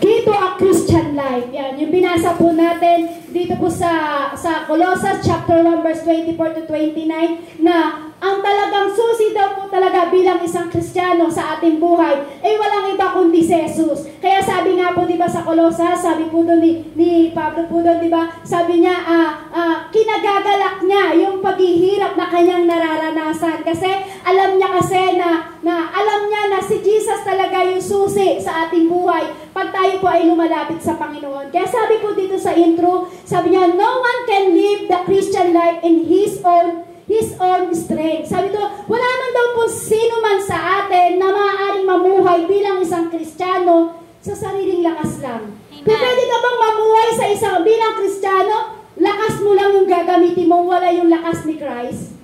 Key to a Christian life. Yan, yung binasa po natin dito po sa Colossians chapter 1 verse 24 to 29 na ang talagang susi daw po talaga bilang isang Kristiyano sa ating buhay ay walang iba kundi si Jesus. Kaya sabi nga po, di ba, sa Colossians, sabi po doon ni Pablo po doon, di ba, sabi niya, kinagagalak niya yung paghihirap na kanyang nararanasan. Kasi alam niya alam niya na si Jesus talaga yung susi sa ating buhay pag tayo po ay lumalapit sa Panginoon. Kaya sabi po dito sa intro, sabi niya, no one can live the Christian life in his own strength. Sabi to, wala man daw po sino man sa atin na maaaring mamuhay bilang isang Kristiyano sa sariling lakas lang. Kung pwede ka bang mamuhay bilang Kristiyano, lakas mo lang yung gagamitin mo, wala yung lakas ni Christ?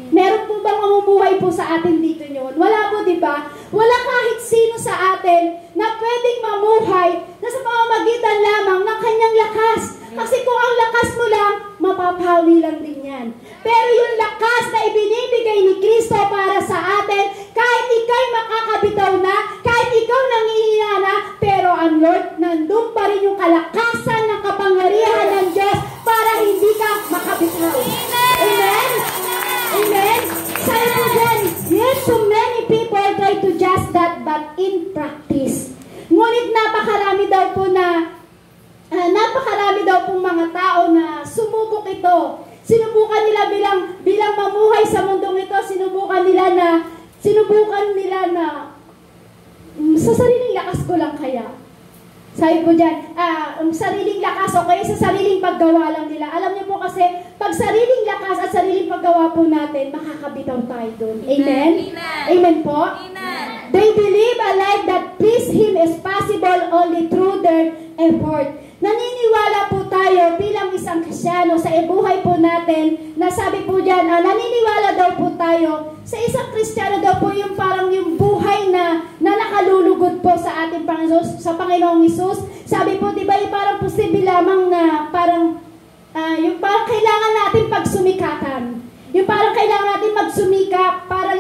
Meron po bang mamumuhay po sa atin dito yun? Wala po, di ba? Wala kahit sino sa atin na pwedeng mamuhay na sa pamamagitan lamang ng kanyang lakas. Kasi kung ang lakas mo lang, mapapawi lang din yan. Pero yung lakas na ibinibigay ni Kristo para sa atin, kahit ikaw'y makakabitaw na, kahit ikaw nangihina na, pero ang Lord, nandun pa rin yung kalakasan ng kapangyarihan ng Diyos para hindi ka makabitaw. Amen? Amen? Sabi po dyan, yes, so many people try to just that, but in practice. Ngunit napakarami daw pong mga tao na sumubok ito. Sinubukan nila bilang mamuhay sa mundong ito, sinubukan nila na sa sariling lakas ko lang kaya. Sabi po dyan, sariling lakas o kaya sa sariling paggawa lang nila. Alam niyo po kasi, pag sariling lakas at sariling paggawa po natin, makakabitaw tayo doon. Amen? Amen po? Amen. They believe a life that please Him is possible only through their effort. Naniniwala po tayo bilang isang Kristiyano sa buhay po natin na sabi po dyan, naniniwala daw po tayo sa isang Kristiyano daw po yung parang yung buhay na nakalulugod po sa ating Panginoong Hesus. Sabi po, di ba, yung parang posible lamang na yung parang kailangan natin pagsumikatan. Yung parang kailangan natin magsumikap para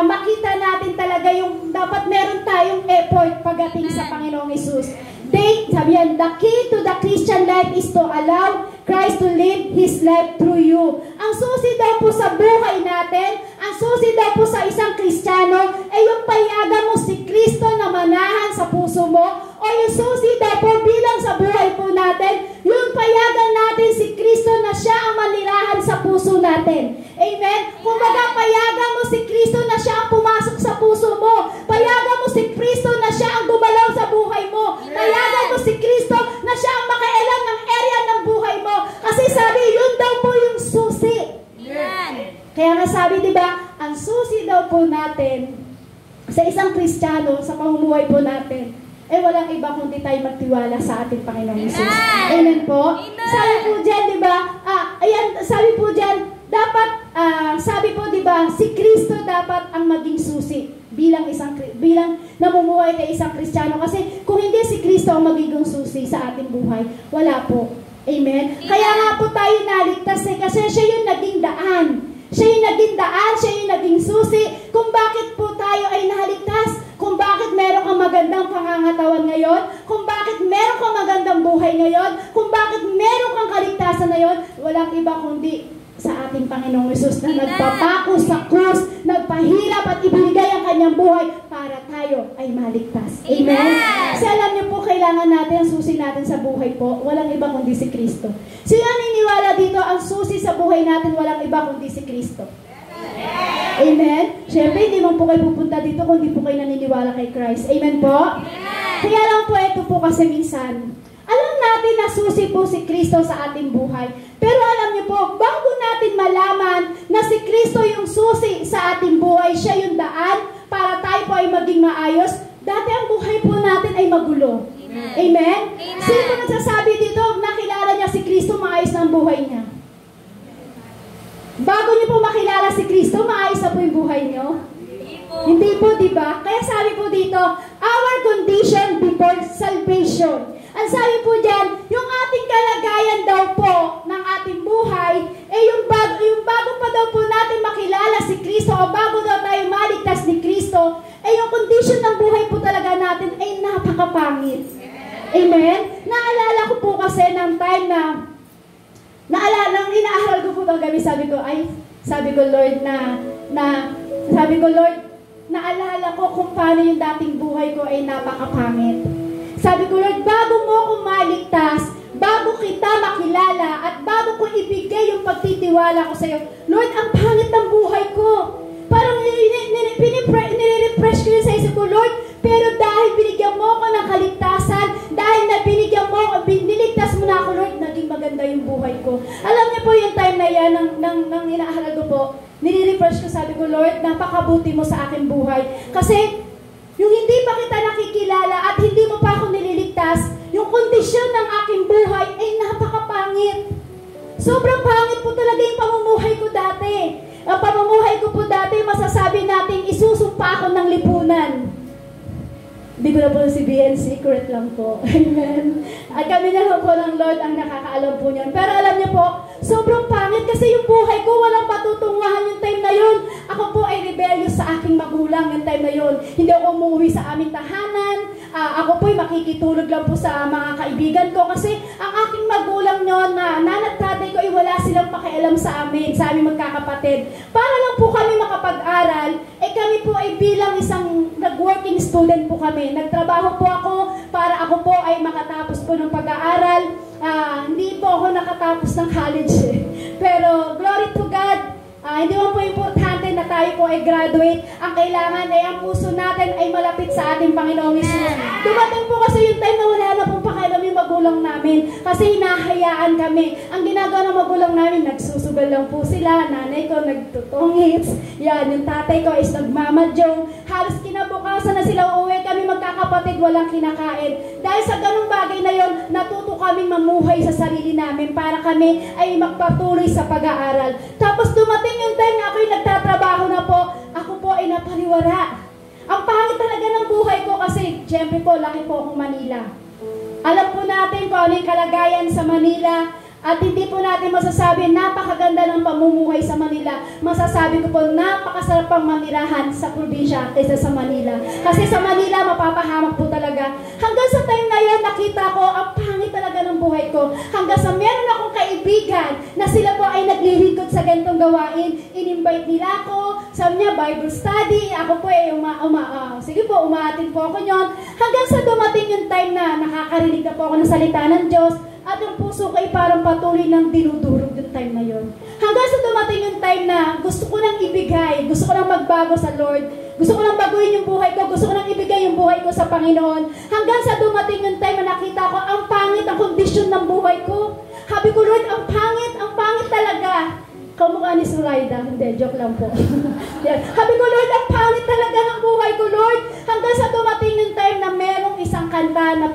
makita natin talaga yung dapat meron tayong effort pagdating sa Panginoong Hesus. Sabi yan, the key to the Christian life is to allow Christ to live His life through you. Ang susi daw po sa buhay natin, ang susi daw po sa isang Kristiyano, ay yung payagan mo si Kristo na manahan sa puso mo, o yung susi daw po bilang sa buhay po natin, yung payagan natin si Kristo na siya ang manirahan sa puso natin. Amen? Kung baga, payagan mo si Kristo na siya ang pumasok sa puso mo. Payagan mo si Kristo na siya ang gumalaw sa buhay mo. Payagan mo si Kristo na siya ang makialam ng area ng buhay mo. Kasi sabi, yun daw po yung susi. Kaya nga sabi, di ba, ang susi daw po natin sa isang Kristiyano, sa pamumuhay po natin, walang iba kundi tayo magtiwala sa ating Panginoong Hesus. Amen po? Sabi po dyan, di ba, sabi po dyan, dapat, sabi po, di ba, si Kristo dapat ang maging susi bilang namumuhay kay isang Kristiyano. Kasi kung hindi si Kristo ang magiging susi sa ating buhay, wala po. Amen? Kaya nga po tayo naligtas kasi siya yung naging daan. Siya yung naging susi kung bakit po tayo ay naligtas. Kung bakit meron kang magandang pangangatawan ngayon, kung bakit meron kang magandang buhay ngayon, kung bakit meron kang kaligtasan ngayon, walang iba kundi sa ating Panginoong Hesus na nagpapako sa krus, nagpahirap at ibinigay ang kanyang buhay para tayo ay maligtas. Amen? Kasi alam niyo po, kailangan natin ang susi natin sa buhay po, walang iba kundi si Kristo. Sino naniniwala dito ang susi sa buhay natin, walang iba kundi si Kristo? Amen? Siyempre, hindi man po kayo pupunta dito kung hindi po kayo naniniwala kay Christ. Amen po? Kaya lang po, ito po kasi minsan, alam natin na susi po si Kristo sa ating buhay. Pero alam niyo po, bago natin malaman na si Kristo yung susi sa ating buhay, siya yung daan para tayo po ay maging maayos, dati ang buhay po natin ay magulo. Amen? Amen? Sino nagsasabi dito, nakilala niya si Kristo, maayos na ang buhay niya? Bago niyo po makilala si Kristo, maayos na po yung buhay niyo? Hindi po, di ba? Kaya sabi po dito, our condition before salvation. Ang sabi po dyan, yung ating kalagayan daw po ng ating buhay, yung bago pa daw po natin makilala si Kristo o bago daw tayo maligtas ni Kristo, yung condition ng buhay po talaga natin ay napakapangit. ng time na naalala, nang inaaral ko po bang gabi, sabi ko Lord, naalala ko kung paano yung dating buhay ko ay napakapangit. Sabi ko, Lord, bago mo ako maligtas, bago kita makilala, at bago ko ibigay yung pagtitiwala ko sa iyo, Lord, ang pangit ng buhay ko. Parang nire-refresh ko yun sa isip ko, Lord, pero dahil binigyan mo ako ng kaligtasan, dahil na niligtas mo na ako, Lord, naging maganda yung buhay ko. Alam niyo po yung time na yan, nang inaaral ko po, nire-refresh ko, sabi ko, Lord, napakabuti mo sa aking buhay. Kasi, yung hindi pa kita nakikilala at hindi mo pa ako nililigtas, yung kondisyon ng aking buhay ay napakapangit. Sobrang pangit po talaga yung pamumuhay ko dati. Ang pamumuhay ko po dati, masasabi natin, isusumpa ako ng lipunan. Hindi ko na po sabihin, secret lang po. Amen. At kami na lang po ng Lord ang nakakaalam po niyan. Pero alam niyo po, sobrang pangit kasi yung buhay ko, walang patutunguhan yung time na yun. Ako po ay rebellious sa aking magulang yung time na yun. Hindi ako umuwi sa aming tahanan. Ako po ay makikitulog lang po sa mga kaibigan ko kasi ang aking magulang nyon na nanat tatay ko ay wala silang pakialam sa aming magkakapatid. Para lang po kami makapag-aral, kami po ay bilang isang nag-working student po kami. Nagtrabaho po ako para ako po ay makatapos po ng pag-aaral. Hindi po ako nakatapos ng college. Pero glory to God, hindi mo po importante na tayo po ay graduate. Ang kailangan ay ang puso natin ay malapit sa ating Panginoong Hesus. Dumating po kasi yung time na wala na pong pakialam yung magulang namin. Kasi hinahayaan kami. Ang ginagawa ng magulang namin, nagsusugal lang po sila. Nanay ko nagtutungits. Yan, yung tatay ko is nagmamadyong. Halos kinabukasan na sila uuwi. Kami magkakapatid, walang kinakain. Dahil sa ganung bagay na yon, natuto kaming mamuhay sa sarili namin para kami ay magpatuloy sa pag-aaral. Tapos dumating yung time na ako'y nagtatrabaho na po, ako po ay napariwara. Ang pangit talaga ng buhay ko kasi, syempre po, laki po akong Manila. Alam po natin kung ano yung kalagayan sa Manila, at hindi po natin masasabi, napakaganda ng pamumuhay sa Manila. Masasabi ko po, napakasarap pang manirahan sa probinsya kaysa sa Manila. Kasi sa Manila, mapapahamak po talaga. Hanggang sa time na yan, nakita ko, ang pangit talaga ng buhay ko. Hanggang sa meron akong kaibigan na sila po ay naglilingkod sa ganitong gawain. In-invite nila ako, sabi niya, Bible study. Ako po ay sige po, umaatid po ako nyon. Hanggang sa dumating yung time na nakakarinig na po ako ng salita ng Diyos. At yung puso ko ay parang patuloy ng dinudurog yung time na yon. Hanggang sa dumating yung time na gusto ko nang ibigay, gusto ko nang magbago sa Lord, gusto ko nang baguhin yung buhay ko, gusto ko nang ibigay yung buhay ko sa Panginoon. Hanggang sa dumating yung time na nakita ko, ang pangit ang kondisyon ng buhay ko. Sabi ko, Lord, ang pangit talaga. Kamukha ni Suraida. Hindi, joke lang po. Sabi ko, Lord, ang pangit talaga ng buhay ko, Lord. Hanggang sa dumating yung time na merong isang kanta na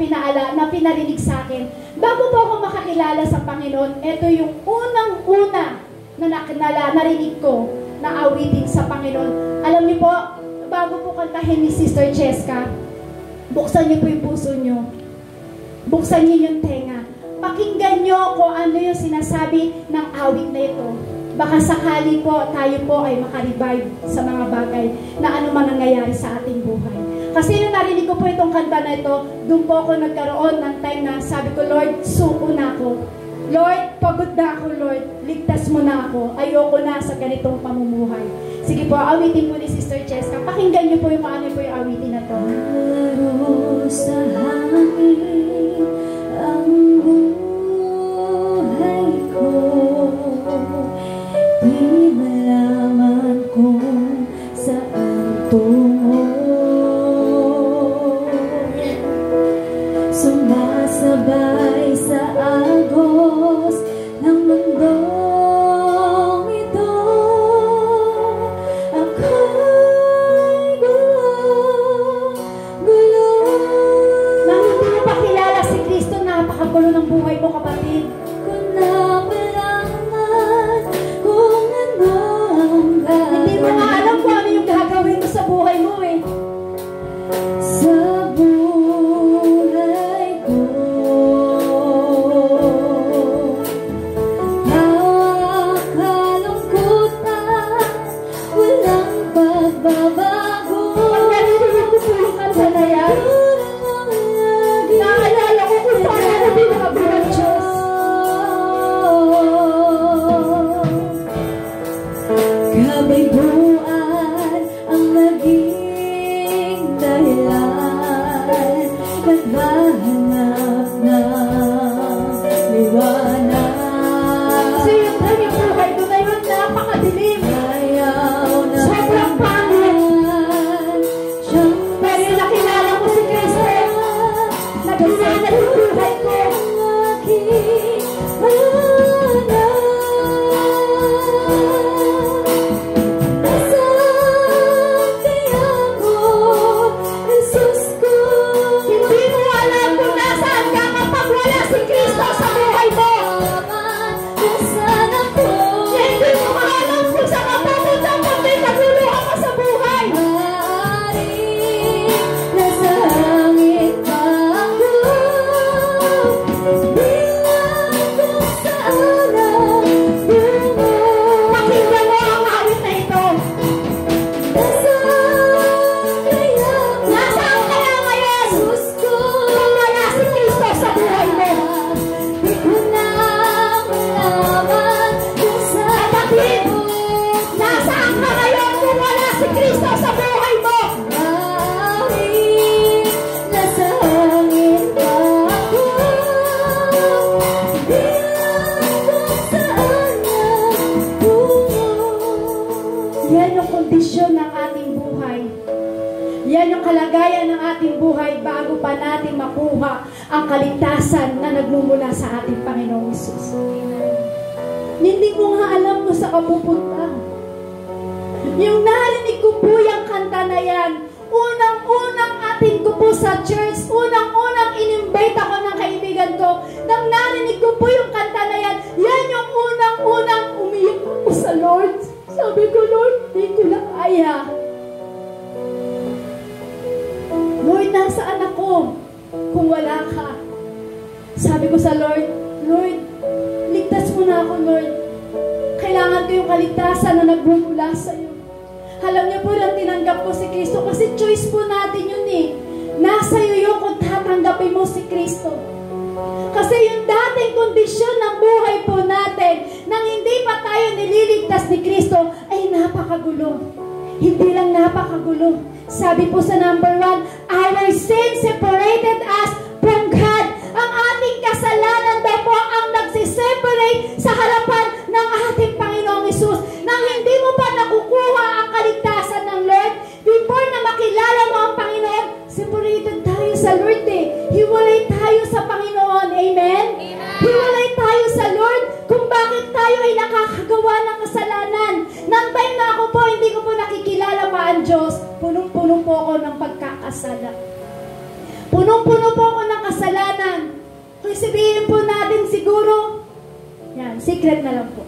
pinarinig sa akin. Bago po ako makakilala sa Panginoon, ito yung unang-una na narinig ko na awitin sa Panginoon. Alam niyo po, bago po kantahin ni Sister Cheska, buksan niyo po yung puso niyo. Buksan niyo yung tenga. Pakinggan niyo kung ano yung sinasabi ng awit na ito. Baka sakali po tayo po ay makarevive sa mga bagay na ano man nangyayari sa ating buhay. Kasi nung narinig ko po itong kanta na ito, doon po ako nagkaroon ng time na sabi ko, Lord, suko na ako. Lord, pagod na ako, Lord. Ligtas mo na ako. Ayoko na sa ganitong pamumuhay. Sige po, awitin po ni Sister Cheska. Pakinggan niyo po yung ano po yung awitin na to. Laro sa hangin ang buhay ko. Di malaman kung saan tungo. Sumasabay sa agos ng mundong ito. Ako'y gulo makuha ang kaligtasan na nagmumula sa ating Panginoong Hesus. Hindi ko nga alam kung saan ka pupunta. Yung narinig ko po yung kanta na yan, unang-unang atin ko po sa church, unang-unang in-invite ako ng kaibigan ko, nang narinig ko po yung kanta na yan, yan yung unang-unang umiyak ako sa Lord. Sabi ko, Lord, hindi ko na kaya. Lord, nasaan ako kung wala ka? Sabi ko sa Lord, Lord, ligtas mo na ako, Lord. Kailangan ko yung kaligtasan na nagbumula sa iyo. Alam niyo po na tinanggap ko si Kristo kasi choice po natin yun eh. Nasa iyo yung kung tatanggapin mo si Kristo. Kasi yung dating kondisyon ng buhay po natin nang hindi pa tayo nililigtas ni Kristo ay napakagulo. Hindi lang napakagulo. Sabi po sa number 1, our sin separated us from God. Ang ating kasalanan daw po ang nagsiseparate sa harapan ng ating Panginoong Hesus. Nang hindi mo pa nakukuha ang kaligtasan ng Lord, before na makilala mo ang Panginoon, separated tayo sa Lord eh. Hiwalay tayo sa Panginoon. Amen? Hiwalay tayo sa Lord kung bakit tayo ay nakakagawa ng kasalanan. Nang time na ako po, hindi ko po nakikilala pa ang Diyos, punong-puno po ako ng pagkakasala. Punong-puno po ako ng kasalanan. Kung sabihin po natin siguro, yan, secret na lang po.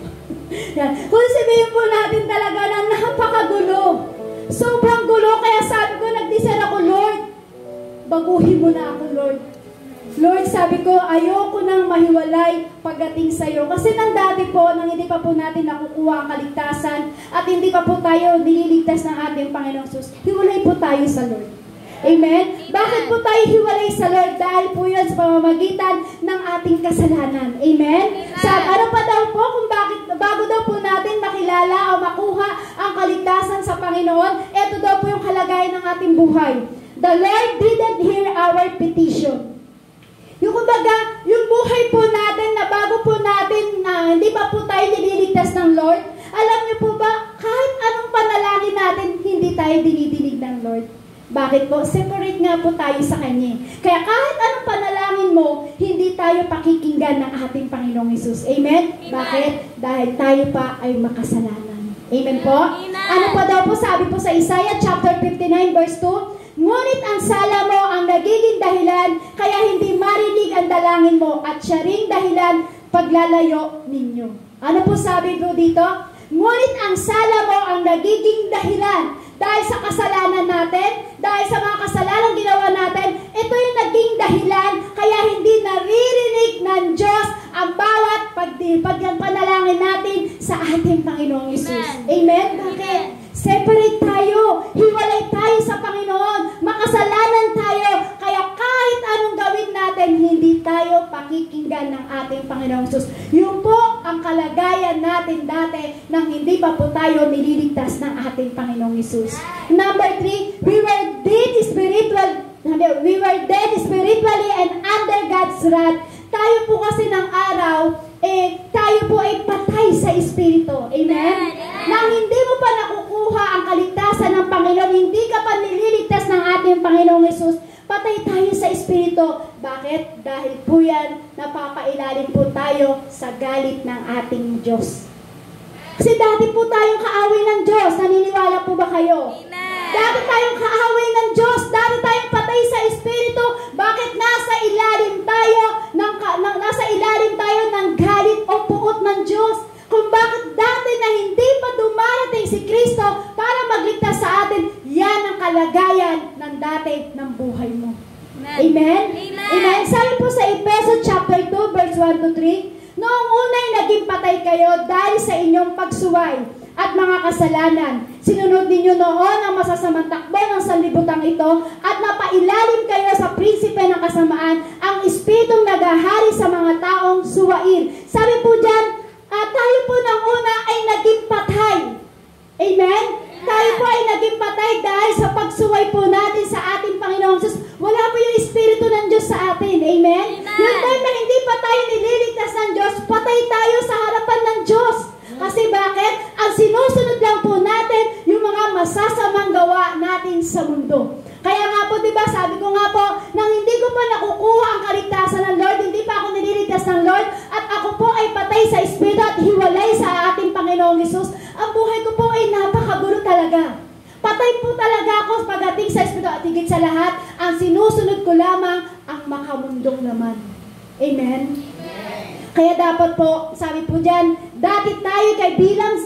Yan. Kung sabihin po natin talaga na napakagulo. Sobrang gulo, kaya sabi ko, nag-decide ako, Lord, baguhin mo na ako, Lord. Lord, sabi ko, ayoko nang mahiwalay pagdating sa iyo. Kasi nang dati po, nang hindi pa po natin nakukuha ang kaligtasan at hindi pa po tayo nililigtas ng ating Panginoong Hesus, hiwalay po tayo sa Lord. Amen? Bakit po tayo hiwalay sa Lord? Dahil po yun sa pamamagitan ng ating kasalanan. Amen? Sa ano pa daw po, kung bakit, bago daw po natin makilala o makuha ang kaligtasan sa Panginoon, ito daw po yung kalagayan ng ating buhay. The Lord didn't hear our petition. Yung kumbaga, yung buhay po natin na bago po natin na hindi pa po tayo nililigtas ng Lord, alam niyo po ba, kahit anong panalangin natin, hindi tayo dinidinig ng Lord. Bakit po? Separate nga po tayo sa Kanya. Kaya kahit anong panalangin mo, hindi tayo pakikinggan ng ating Panginoong Hesus. Amen? Bakit? Dahil tayo pa ay makasalanan. Amen po? Ano pa daw po? Sabi po sa Isaiah chapter 59 verse 2, ngunit ang sala mo ang nagiging dahilan, kaya hindi marinig ang dalangin mo, at siya ring dahilan paglalayo ninyo. Ano po sabi po dito? Ngunit ang sala mo ang nagiging dahilan. Dahil sa kasalanan natin, dahil sa mga kasalanan ginawa natin, ito yung naging dahilan, kaya hindi naririnig ng Diyos ang bawat pagpanalangin natin sa ating Panginoong Hesus. Amen? Bakit? Separate tayo, hiwalay tayo sa Panginoon, makasalanan tayo, kaya kahit anong gawin natin, hindi tayo pakikinggan ng ating Panginoong Hesus. Yun po ang kalagayan natin dati nang hindi pa po tayo nililigtas ng ating Panginoong Hesus. Number 3, we were dead spiritually and under God's wrath. Tayo po kasi ng araw, tayo po ay patay sa Espiritu. Amen? Nang hindi mo pa nakukuha ang kaligtasan ng Panginoon, hindi ka pa nililigtas ng ating Panginoong Hesus, patay tayo sa Espiritu. Bakit? Dahil po yan, napapailalim po tayo sa galit ng ating Diyos. Kasi dati po tayong kaaway ng Diyos. Naniniwala po ba kayo? Dati tayong kaaway ng Diyos. Dati tayong patay sa Espiritu. Bakit? Nasa ilalim tayo ng galit o puot ng Diyos. Kung bakit dati na hindi pa dumarating si Kristo para magligtas sa atin, yan ang kalagayan ng dati ng buhay mo. Amen? Amen? Sabi po sa Efeso chapter 2 verse 1 to 3, noong unay naging patay kayo dahil sa inyong pagsuway at mga kasalanan. Sinunod ninyo noon ang masasamang takbo ng sanlibutan ito at napailalim kayo sa prinsipe ng kasamaan, ang espiritong naghahari sa mga taong suwain. Sabi po dyan, tayo po ng una ay naging patay. Amen? Tayo po ay naging patay dahil sa pagsuway po natin sa ating Panginoong Hesus. Wala po yung Espiritu ng Diyos sa atin. Amen? Yung time na hindi pa tayo nililigtas ng Diyos, patay tayo sa harapan ng Diyos. Kasi bakit? Ang sinusunod lang po natin yung mga masasamang gawa natin sa mundo. Kaya nga po, diba, sabi ko nga po, nang hindi ko pa nakukuha ang kaligtasan ng Lord, hindi pa ako nililigtas ng Lord, at ako po ay patay sa Espiritu at hiwalay sa ating Panginoong Hesus, ang buhay ko po ay napakagulo talaga. Patay po talaga ako pagdating sa Espiritu at higit sa lahat, ang sinusunod ko lamang ang makamundong laman. Amen? Kaya dapat po, sabi po dyan, dati tayo bilang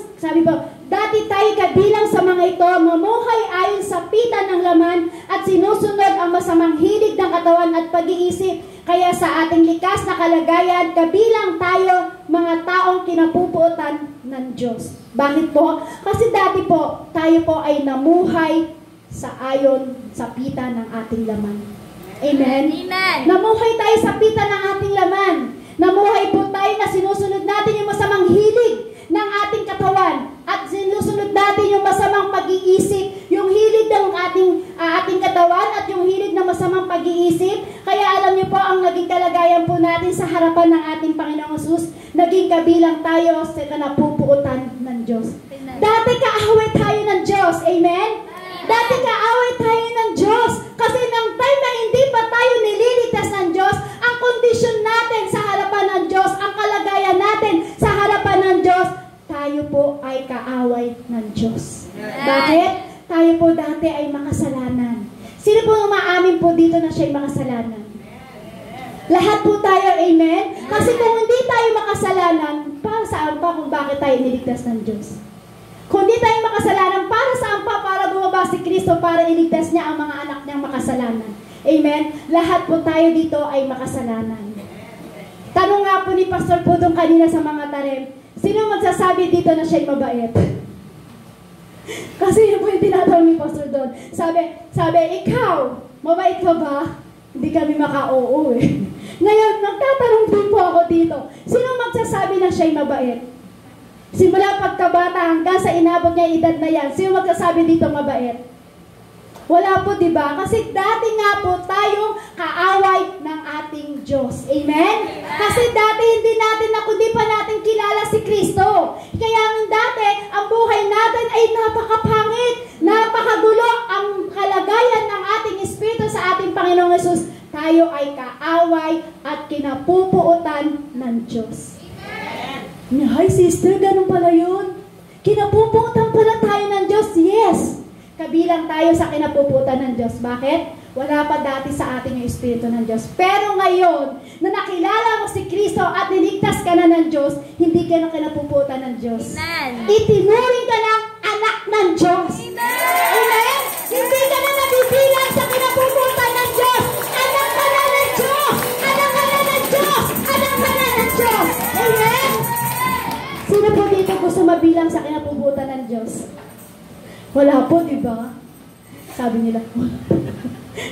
sa mga ito, mamuhay ayon sa pita ng laman at sinusunod ang masamang hilig ng katawan at pag-iisip. Kaya sa ating likas na kalagayan, kabilang tayo mga taong kinapupuotan ng Diyos. Bakit po? Kasi dati po, tayo po ay namuhay sa ayon sa pita ng ating laman. Amen? Amen. Namuhay tayo sa pita ng ating laman. Namuhay po tayo na sinusunod natin yung masamang hilig ng ating katawan at sinusunod natin yung masamang pag-iisip, yung hilig ng ating katawan at yung hilig ng masamang pag-iisip. Kaya alam niyo po, ang naging kalagayan po natin sa harapan ng ating Panginoong Hesus, naging kabilang tayo sa napupuutan ng Diyos. Dati kaaway tayo ng Diyos. Amen? Dati kaaway tayo ng Diyos. Kasi nang time na hindi pa tayo nililigtas ng Diyos, ang kondisyon natin sa harapan ng Diyos, ang kalagayan natin sa harapan ng Diyos, tayo po ay kaaway ng Diyos. Bakit? Tayo po dati ay makasalanan. Sino po umaamin po dito na siya'y makasalanan? Lahat po tayo, amen? Kasi kung hindi tayo makasalanan, para saan pa kung bakit tayo niligtas ng Diyos? Kung hindi tayo makasalanan, para saan pa? Para bumaba si Kristo, para iligtas niya ang mga anak niyang makasalanan. Amen? Lahat po tayo dito ay makasalanan. Tanong nga po ni Pastor Pudong kanina sa mga tarim, sino magsasabi dito na siya'y mabait? Kasi yun po yung tinatanong ni Pastor Don. Sabi, ikaw, mabait ka ba? Hindi kami maka-oo eh. Ngayon, nagtatanong din po ako dito, sino magsasabi na siya'y mabait? Simula pagkabata hanggang sa inabot niya edad na yan, sino magsasabi dito mabait? Wala po, di ba? Kasi dati nga po tayong kaaway ng ating Diyos. Amen? Kasi dati hindi pa natin kilala si Kristo. Kaya dati, ang buhay natin ay napakapangit, napakagulo ang kalagayan ng ating Espiritu sa ating Panginoong Hesus. Tayo ay kaaway at kinapupuutan ng Diyos. Hi sister, ganun pala yun. Kinapupuutan pala tayo ng Diyos. Yes. Kabilang tayo sa kinapuputan ng Diyos. Bakit? Wala pa dati sa atin yung Espiritu ng Diyos. Pero ngayon, na nakilala mo si Kristo at niligtas ka na ng Diyos, hindi ka na kinapuputan ng Diyos. Amen. Itinuring ka ng anak ng Diyos. Amen? Hindi ka na nabibilang sa kinapuputan ng Diyos. Anak ka na ng Diyos. Anak ka na ng Diyos. Anak ka na ng Diyos. Amen? Sino po dito gusto mabilang sa kinapuputan ng Diyos? Wala po, di ba? Sabi nila,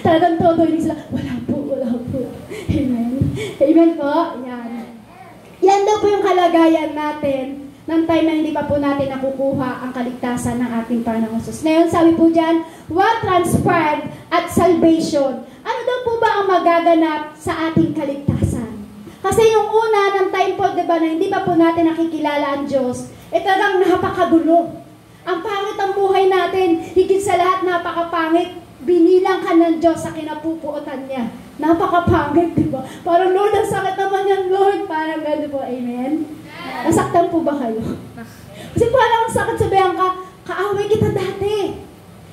talagang todo hindi sila, wala po. Amen. Amen po? Yan. Yan daw po yung kalagayan natin ng time na hindi pa po natin nakukuha ang kaligtasan ng ating Panginoong Hesus. Ngayon, sabi po dyan, what transpired at salvation? Ano daw po ba ang magaganap sa ating kaligtasan? Kasi yung una ng time po, diba, na hindi pa po natin nakikilala ang Diyos, talagang napakagulo. Ang pangit ang buhay natin, higit sa lahat napakapangit, binilang ka ng Diyos sa kinapupuotan niya. Napakapangit, diba? Parang, Lord, ang sakit naman yan, Lord. Parang gano'n po, amen? Nasaktan po ba kayo? Kasi parang ang sakit, sabihan ka, kaaway kita dati.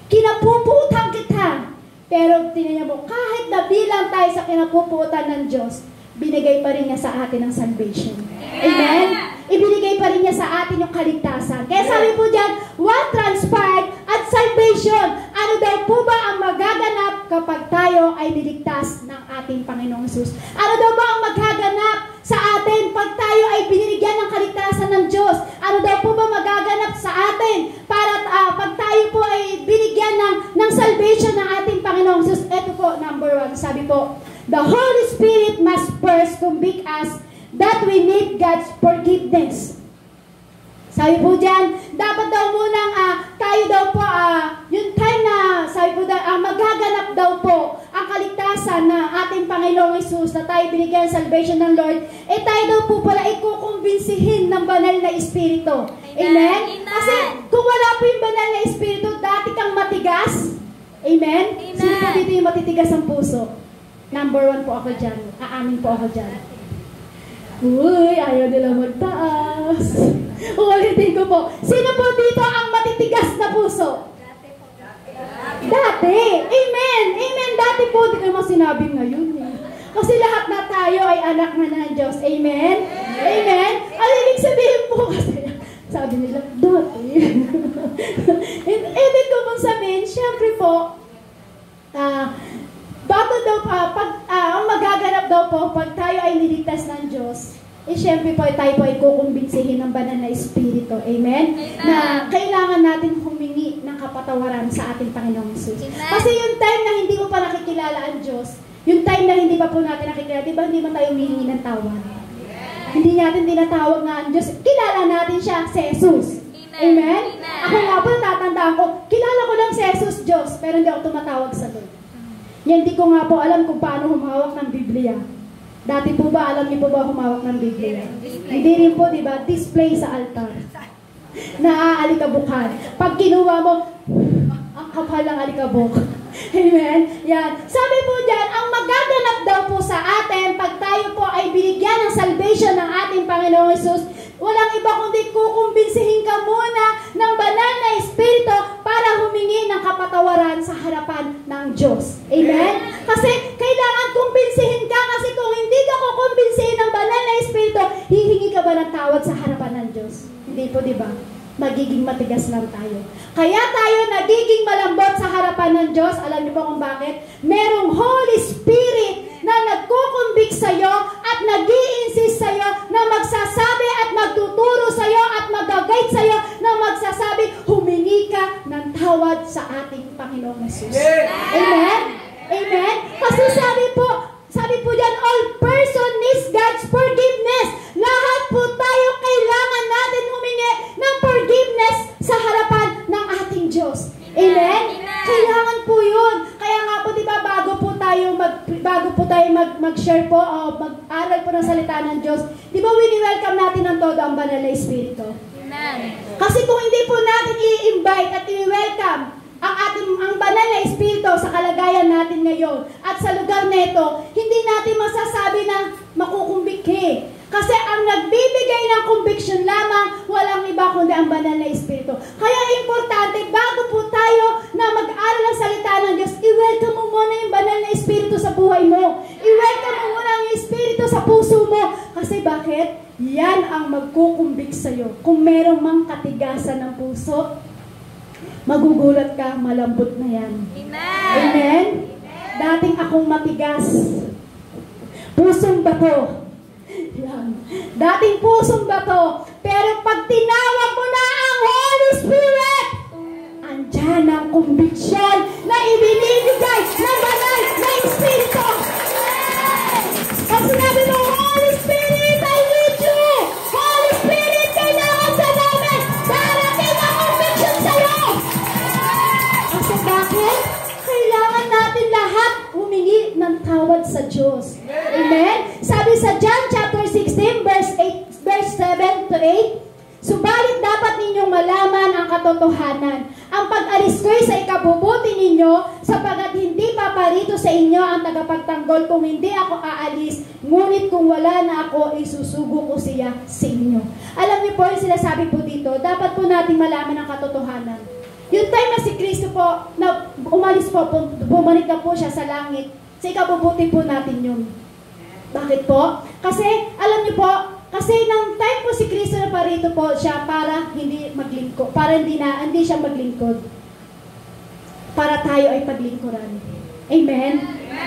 Kinapupuotan kita. Pero tingnan mo, kahit nabilang tayo sa kinapupuotan ng Diyos, binigay pa rin niya sa atin ang salvation. Amen? Ibinigay pa rin niya sa atin yung kaligtasan. Kaya sabi po dyan, what transpired at salvation? Ano daw po ba ang magaganap kapag tayo ay niligtas ng ating Panginoong Hesus? Ano daw ba ang magaganap sa atin pag tayo ay binigyan ng kaligtasan ng Diyos? Ano daw po ba magaganap sa atin para pag tayo po ay binigyan ng salvation ng ating Panginoong Hesus? Ito po, number 1, sabi po, the Holy Spirit must first convict us that we need God's forgiveness. Sabi po dyan, dapat daw munang tayo daw po, yung time na, sabi po daw, magaganap daw po ang kaligtasan na ating Panginoong Hesus, na tayo binigyan ng salvation ng Lord, tayo daw po pala ikukumbinsihin ng banal na Espiritu. Amen? Kasi kung wala po yung banal na Espiritu, dati kang matigas. Amen? Sino po dito yung matitigas ang puso? Number 1 po ako dyan. Aamin po ako dyan. Uy, ayaw nila magtaas. Ulitin ko po. Sino po dito ang matitigas na puso? Dati. Amen. Amen. Dati po. Di naman sinabi ngayon eh. Kasi lahat na tayo ay anak na ng Diyos. Amen? Amen? Ang ibig sabihin po kasi, sabi nila, dati. Ibig ko pong sabihin, syempre po, bago daw ang magaganap daw po, pag tayo ay niligtas ng Diyos, syempre po, tayo po ay kukumbinsihin ng banal na Espiritu. Amen? Na kailangan natin humingi ng kapatawaran sa ating Panginoong Jesus. Kasi yung time na hindi mo pa nakikilala ang Diyos, yung time na hindi pa po natin nakikilala, di ba hindi man tayo humihingi ng tawad? Hindi natin tinatawag nga ang Diyos. Kilala natin siya, si Jesus. Amen? Ako nga po, natatandaan ko, kilala ko lang si Jesus, Diyos, pero hindi ako tumatawag sa Lord. Yan, hindi ko nga po alam kung paano humawak ng Biblia. Dati po ba, alam niyo po ba humawak ng Biblia? Hindi rin po, di ba? Display sa altar. Naaalikabukan. Pag kinuha mo, ang kapal ng alikabok. Amen? Yan. Sabi po dyan, ang magaganap daw po sa atin, pag tayo po ay binigyan ng salvation ng ating Panginoong Jesus, walang iba kundi kukumbinsihin ka muna ng banal na Espiritu para humingi ng kapatawaran sa harapan ng Diyos. Amen? Kasi kailangan kumbinsihin ka, kasi kung hindi ka kukumbinsihin ng banal na Espiritu, hihingi ka ba ng tawad sa harapan ng Diyos? Hindi po, di ba? Magiging matigas lang tayo. Kaya tayo nagiging malambot sa harapan ng Diyos. Alam niyo ba kung bakit? Merong Holy Spirit na nagkukumbik sa'yo at nag-i-insist sa'yo na magsasabi at magtuturo sa'yo at mag-guide sa'yo na magsasabi, humingi ka ng tawad sa ating Panginoong Jesus. Amen? Amen? Kasi sabi po dyan, all person needs God's forgiveness. Lahat po tayo kailangan natin humingi ng forgiveness sa harapan ng ating Diyos. Amen? Kailangan po yun. Kaya nga po, di ba, bago po tayo mag-share po o mag-aral po ng salita ng Diyos, di ba, wini-welcome natin ang todo ang banal na Espiritu. Kasi kung hindi po natin i-invite at i-welcome ang banal na Espiritu sa kalagayan natin ngayon at sa lugar na ito, hindi natin masasabi na makukumbiki. Kasi ang nagbibigay ng conviction lamang, walang iba kundi ang banal na Espiritu. Kaya importante, bago po tayo na mag-aral ng salita ng Diyos, i-welcome mo muna yung banal na Espiritu sa buhay mo. I-welcome mo muna ang Espiritu sa puso mo. Kasi bakit? Yan ang magkukumbik sa'yo. Kung merong mang katigasan ng puso, magugulat ka, malambot na yan. Amen! Amen? Dating akong matigas. Pusong bato. Yan. Dating pusong bato. Pero pag tinawag mo na ang Holy Spirit, andyan ang conviction na ibinibigay ng banal na Espiritu. Pag sinabi mo, Holy Spirit, I need you. Holy Spirit, kailangan ka namin. Darating ang conviction sa'yo. Kasi bakit? Kailangan natin lahat humingi ng tawad sa Diyos. Amen? Sabi sa John chapter 16, verse 7 to 8, subalit dapat ninyong malaman ang katotohanan. Ang pag-alis ko'y sa ikabubuti ninyo, sapagat hindi paparito sa inyo ang tagapagtanggol kung hindi ako aalis, ngunit kung wala na ako, isusugo ko siya sa inyo. Alam niyo po, yung sinasabi po dito, dapat po natin malaman ang katotohanan. Yung time na si Kristo po, na umalis po, bumalik na po siya sa langit, sa ikabubuti po natin yun. Bakit po? Kasi, alam niyo po, kasi nang time po si Kristo na parito po siya para hindi maglingkod, para hindi siya maglingkod. Para tayo ay paglingkuran. Amen?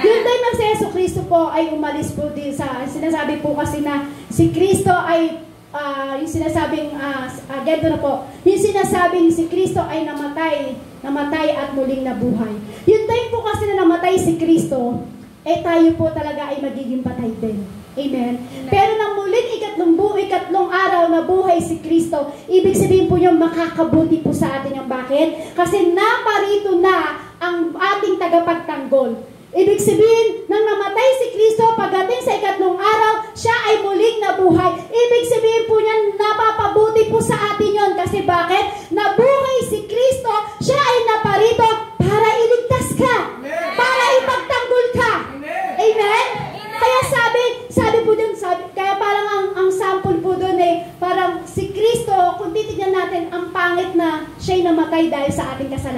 Yung time na si Yesu Kristo po ay umalis po din sa, sinasabi po kasi na si Kristo ay, yung sinasabing, ganito na po, yung sinasabing si Kristo ay namatay at muling nabuhay. Yung time po kasi na namatay si Kristo, tayo po talaga ay magiging patay din. Amen? Pero nang muling ikatlong araw na buhay si Kristo, ibig sabihin po yung makakabuti po sa atin yung bakit? Kasi naparito na ang ating tagapagtanggol. Ibig sabihin, nang namatay si Kristo, pagdating sa ikatlong araw, siya ay muling nabuhay. Ibig sabihin po niyan, napapabuti po sa atin yon. Kasi bakit? Nabuhay si Kristo, siya ay naparito para iligtas ka. Para ipagtanggol ka. Amen?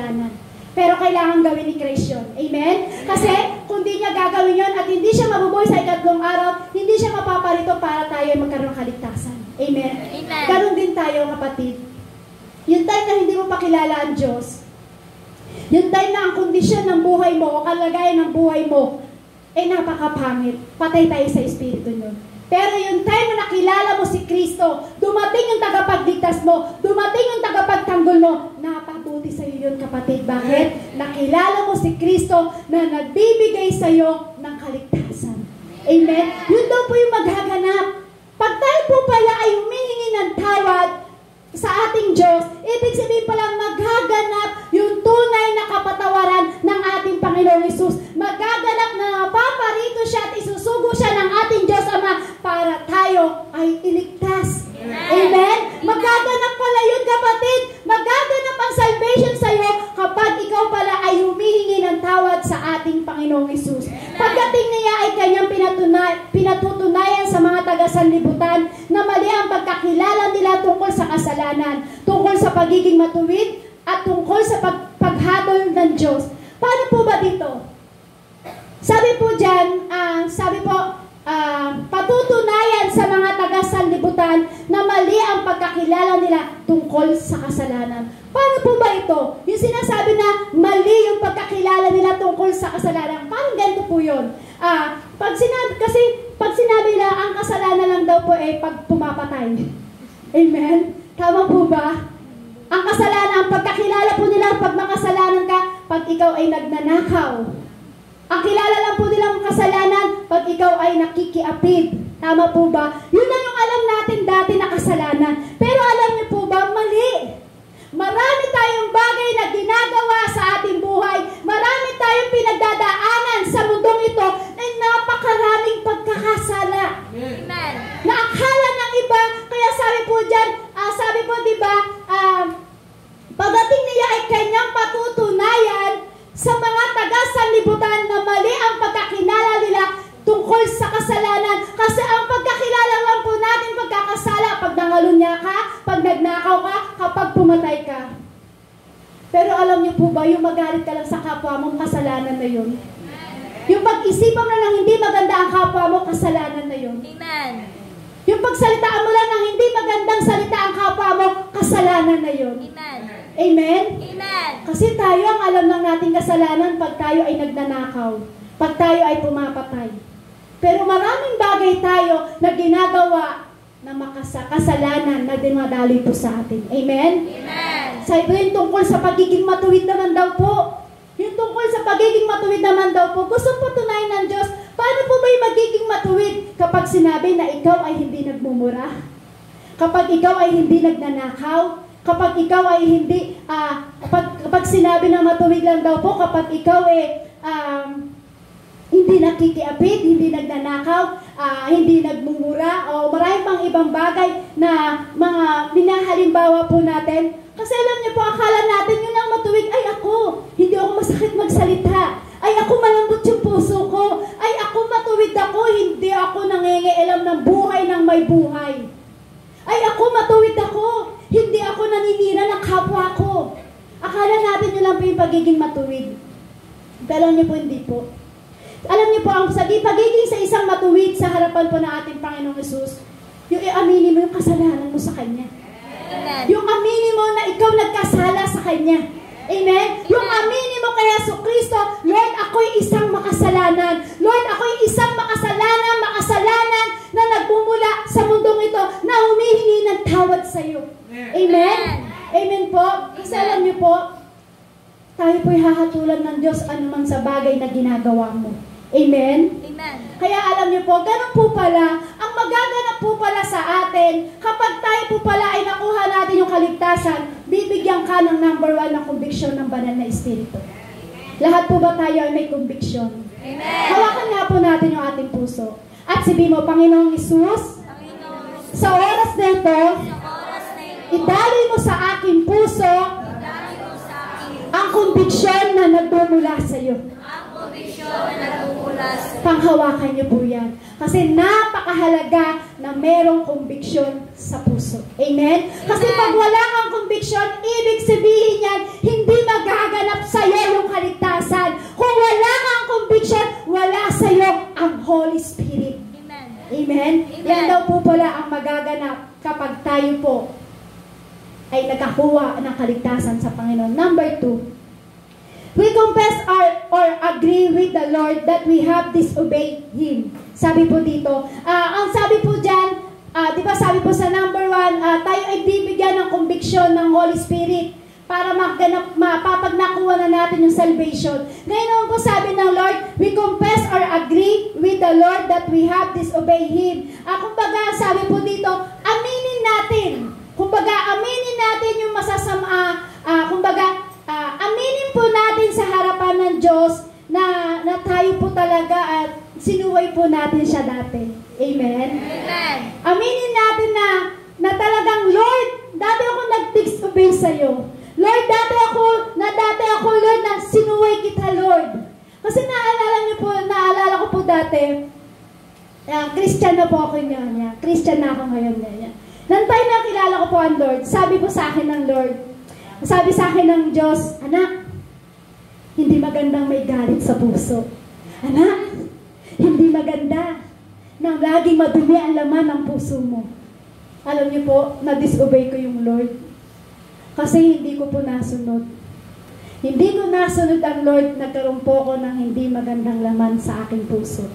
kasalanan. Pero kailangan gawin ni Christ yun. Amen? Kasi kung di niya gagawin yun at hindi siya mabubuhay sa ikatlong araw, hindi siya mapaparito para tayo magkaroon ng kaligtasan. Amen? Amen. Ganon din tayo, kapatid. Yung time na hindi mo pakilala ang Diyos, yung time na ang kondisyon ng buhay mo o kalagayan ng buhay mo ay napakapangit. Patay tayo sa espiritu nyo. Pero yung time na nakilala mo si Kristo, dumating yung tagapagligtas mo, dumating yung tagapagtanggol mo, napabuti sa iyo yun, kapatid. Bakit? Nakilala mo si Kristo na nagbibigay sa iyo ng kaligtasan. Amen? Yun daw po yung maghaganap. Pag tayo po pala ay humihingi ng tawad sa ating Diyos, ibig sabihin palang maghaganap yung tunay na kapatawaran ng ating Panginoong Hesus. Magaganap na paparito siya at isusugo siya ng ating Diyos Ama para tayo ay iligtas. Amen? Magaganap pala yun, kapatid. Magaganap ang salvation sa iyo kapag ikaw pala ay humihingi ng tawad sa ating Panginoong Hesus. Pagdating niya ay kanyang pinatutunayan sa mga taga-sanlibutan na mali ang pagkakilala nila tungkol sa kasalanan, tungkol sa pagiging matuwid, at tungkol sa paghabol ng Diyos. Paano po ba dito? Sabi po dyan, patutunayan sa mga taga-sanlibutan na mali ang pagkakilala nila tungkol sa kasalanan. Paano po ba ito? Yung sinasabi na mali yung pagkakilala nila tungkol sa kasalanan, parang ganito po yun. Pag sinabi nila, ang kasalanan lang daw po ay pag pumapatay. Amen? Tama po ba? Ang kasalanan, ang pagkakilala po nila pag makasalanan ka, pag ikaw ay nagnanakaw. Ang kilala lang po nilang kasalanan pag ikaw ay nakikiapid. Tama po ba? Yun lang yung alam natin dati na kasalanan. Pero alam niyo po ba, mali. Marami tayong bagay na ginagawa sa ating buhay. Marami tayong pinagdadaanan sa mundong ito na napakaraming pagkakasala. Amen. Na akala ng iba, kaya sabi po dyan, sabi po diba, pagdating niya ay kanyang patutunayan sa mga taga-sanlibutan na mali ang pagkakilala nila tungkol sa kasalanan. Kasi ang pagkakilala lang po natin pagkakasala, pag nangalunya ka, pag nagnakaw ka, kapag pumatay ka. Pero alam niyo po ba, yung magalit ka lang sa kapwa mo, kasalanan na yun. Yung pag-isipan mo lang hindi maganda ang kapwa mo, kasalanan na yun. Amen. Yung pagsalitaan mo lang ng hindi magandang salita ang kapwa mo, kasalanan na yun. Amen. Amen? Amen. Kasi tayo ang alam lang nating kasalanan pag tayo ay nagnanakaw, pag tayo ay pumapatay. Pero maraming bagay tayo na ginagawa na kasalanan na dinadali po sa atin. Amen? Amen. Sa yung tungkol sa pagiging matuwid naman daw po. Yung tungkol sa pagiging matuwid naman daw po, gusto patunayan ng Diyos, paano po ba yung magiging matuwid kapag sinabi na ikaw ay hindi nagmumura? Kapag ikaw ay hindi nagnanakaw? Kapag ikaw ay hindi, kapag sinabi na matuwid lang daw po, kapag ikaw ay hindi nakikiapid, hindi nagnanakaw, hindi nagmumura, o marami pang ibang bagay na mga binahalimbawa po natin. Kasi alam niyo po, akala natin yun ang matuwid, ay ako, hindi ako masakit magsalita, ay ako malambot yung puso ko, ay ako matuwid ako, hindi ako nangingialam ng buhay ng may buhay. Ay ako matuwid ako, hindi ako naninira ng kapwa ko. Akala natin yun lang po yung pagiging matuwid. Pero alam niyo po, hindi po. Alam niyo po, ang pagiging sa isang matuwid sa harapan po ng ating Panginoong Hesus, yung i-aminin mo yung kasalanan mo sa Kanya. Amen. Yung aminin mo na ikaw nagkasala sa Kanya. Amen? Yung aminin mo kay Jesucristo, Lord, ako'y isang makasalanan. Lord, ako'y isang makasalanan na nagmumula sa mundong ito na humihingi ng tawad sa iyo. Amen? Amen po? Kasi alam niyo po, tayo po'y hahatulan ng Diyos anuman sa bagay na ginagawa mo. Amen? Amen. Kaya alam niyo po, ganun po pala, ang magaganap po pala sa atin, kapag tayo po pala ay nakuha natin yung kaligtasan, bibigyan ka ng number 1 na conviction ng banal na Espiritu. Lahat po ba tayo ay may conviction? Amen. Hawakan nga po natin yung ating puso. At sabihin mo, Panginoong Hesus, sa oras na ito, idaloy mo sa aking puso ang conviction na nagmumula sa iyo. Panghawakan niyo po yan. Kasi napakahalaga na merong conviction sa puso. Amen? Kasi pag wala kang conviction, ibig sabihin yan, hindi magaganap sa'yo yung kaligtasan. Kung wala kang conviction, wala sa'yo ang Holy Spirit. Amen? Yan daw po pala ang magaganap kapag tayo po ay nakakuha ng kaligtasan sa Panginoon. Number 2, we confess or agree with the Lord that we have disobeyed Him. Sabi po dito, ang sabi po dyan, di ba sabi po sa number 1, tayo ay bibigyan ng conviction ng Holy Spirit para mapapag nakuha na natin yung salvation. Ngayon naman po sabi ng Lord, we confess or agree with the Lord that we have disobeyed Him. Kumbaga sabi po dito, aminin natin. Kumbaga aminin natin yung masasama. Aminin po natin sa harapan ng Diyos na tayo po talaga at sinuway po natin siya dati. Amen? Amen. Aminin natin na talagang, Lord, dati ako nag-disobey sa'yo. Lord, dati ako, Lord, na sinuway kita, Lord. Kasi naalala ko po dati, Christian na po ako niya. Christian na ako ngayon niya. Nang tayo nakilala ko po ang Lord, sabi po sa akin ng Lord, sabi sa akin ng Diyos, anak, hindi magandang may galit sa puso. Anak, hindi maganda na laging madumi ang laman ng puso mo. Alam niyo po, na-disobey ko yung Lord. Kasi hindi ko po nasunod. Hindi ko nasunod ang Lord, nagkaroon po ko ng hindi magandang laman sa aking puso.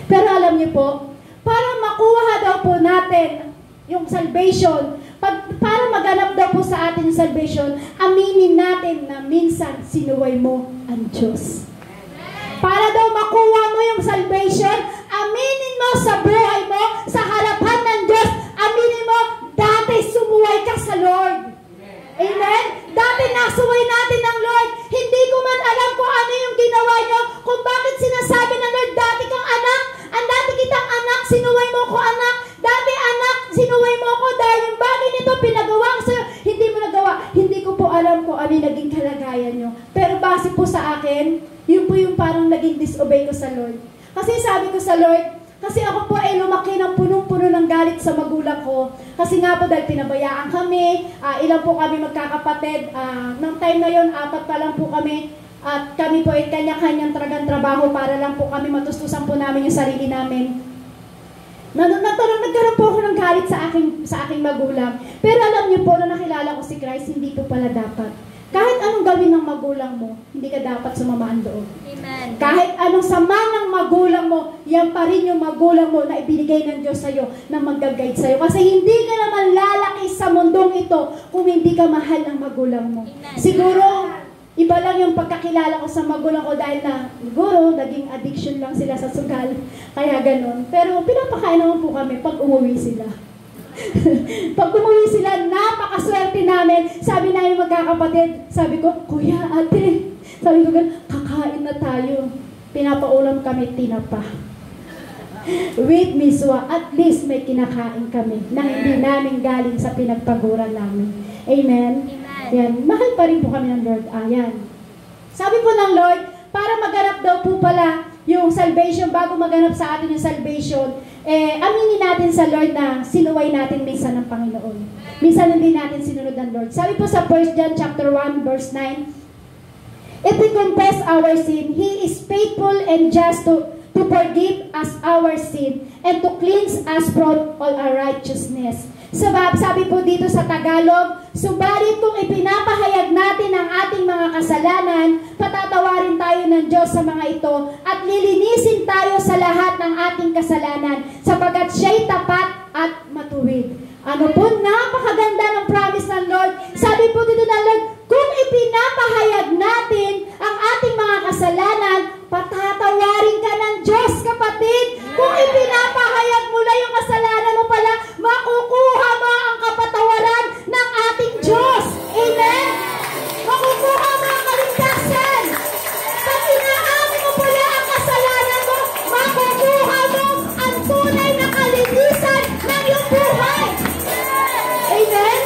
Pero alam niyo po, para makuha daw po natin yung salvation, para maganap daw po sa atin yung salvation, aminin natin na minsan sinuway mo ang Diyos. Para daw makuha mo yung salvation, aminin mo sa buhay mo, sa harapan ng Diyos, aminin mo, dati sumuway ka sa Lord. Amen? Dati nasuway natin ng Lord. Hindi ko man alam kung ano yung ginawa nyo, kung bakit sinasabi ng Lord, dati kang anak, ang dati kitang anak, sinuway mo ko anak, dati anak, sinuway mo ko dahil yung bagay nito pinagawa ko sa'yo, hindi mo nagawa. Hindi ko po alam kung ano yung naging kalagayan nyo. Pero base po sa akin, yun po yung parang naging disobey ko sa Lord. Kasi sabi ko sa Lord, kasi ako po ay lumaki ng punong-puno ng galit sa magulang ko. Kasi nga po dahil pinabayaan kami, ilan po kami magkakapatid. Nang time na yun, 4 pa lang po kami. At kami po ay kanya-kanyang talagang trabaho para lang po kami matustusan po namin yung sarili namin. Nagkaroon po ako ng galit sa aking magulang. Pero alam niyo po, na nakilala ko si Christ, hindi po pala dapat. Kahit anong gawin ng magulang mo, hindi ka dapat sumamaan loob. Amen. Kahit anong sama ng magulang mo, yan pa rin yung magulang mo na ibinigay ng Diyos sa'yo, na mag-guide sa'yo. Kasi hindi ka naman lalaki sa mundong ito kung hindi ka mahal ng magulang mo. Amen. Siguro, iba lang yung pagkakilala ko sa magulang ko dahil na, siguro, naging addiction lang sila sa sugal. Kaya ganun. Pero pinapakain naman po kami pag umuwi sila. Pag umuwi sila, napakaswerte namin. Sabi namin magkakapatid, sabi ko, Kuya, ate, sabi ko, kakain na tayo. Pinapaulam kami tinapa. With miswa, at least may kinakain kami na hindi namin galing sa pinagpaguran namin. Amen? Yan. Mahal pa rin po kami ng Lord. Ayan. Sabi po ng Lord, para maganap daw po pala yung salvation, bago maganap sa atin yung salvation, aminin natin sa Lord na sinuway natin minsan ng Panginoon. Minsan hindi natin sinunod ng Lord. Sabi po sa 1 John chapter 1 verse 9, if we confess our sin, He is faithful and just to forgive us our sin and to cleanse us from all unrighteousness. Sabi po dito sa Tagalog, subalit kung ipinapahayag natin ang ating mga kasalanan, patatawarin tayo ng Diyos sa mga ito at lilinisin tayo sa lahat ng ating kasalanan sapagkat siya'y tapat at matuwid. Ano po, napakaganda ng promise ng Lord. Sabi po dito ng Lord, kung ipinapahayag natin ang ating mga kasalanan, patatawarin ka ng Diyos, kapatid. Kung ipinapahayag mo na yung kasalanan mo pala, makukuha mo ang kapatawaran ng ating Diyos. Amen? Makukuha mo ang kaligtasan. Pag inaamin mo pala ang kasalanan mo, makukuha mo ang tunay na kalinisan ng iyong buhay. Amen?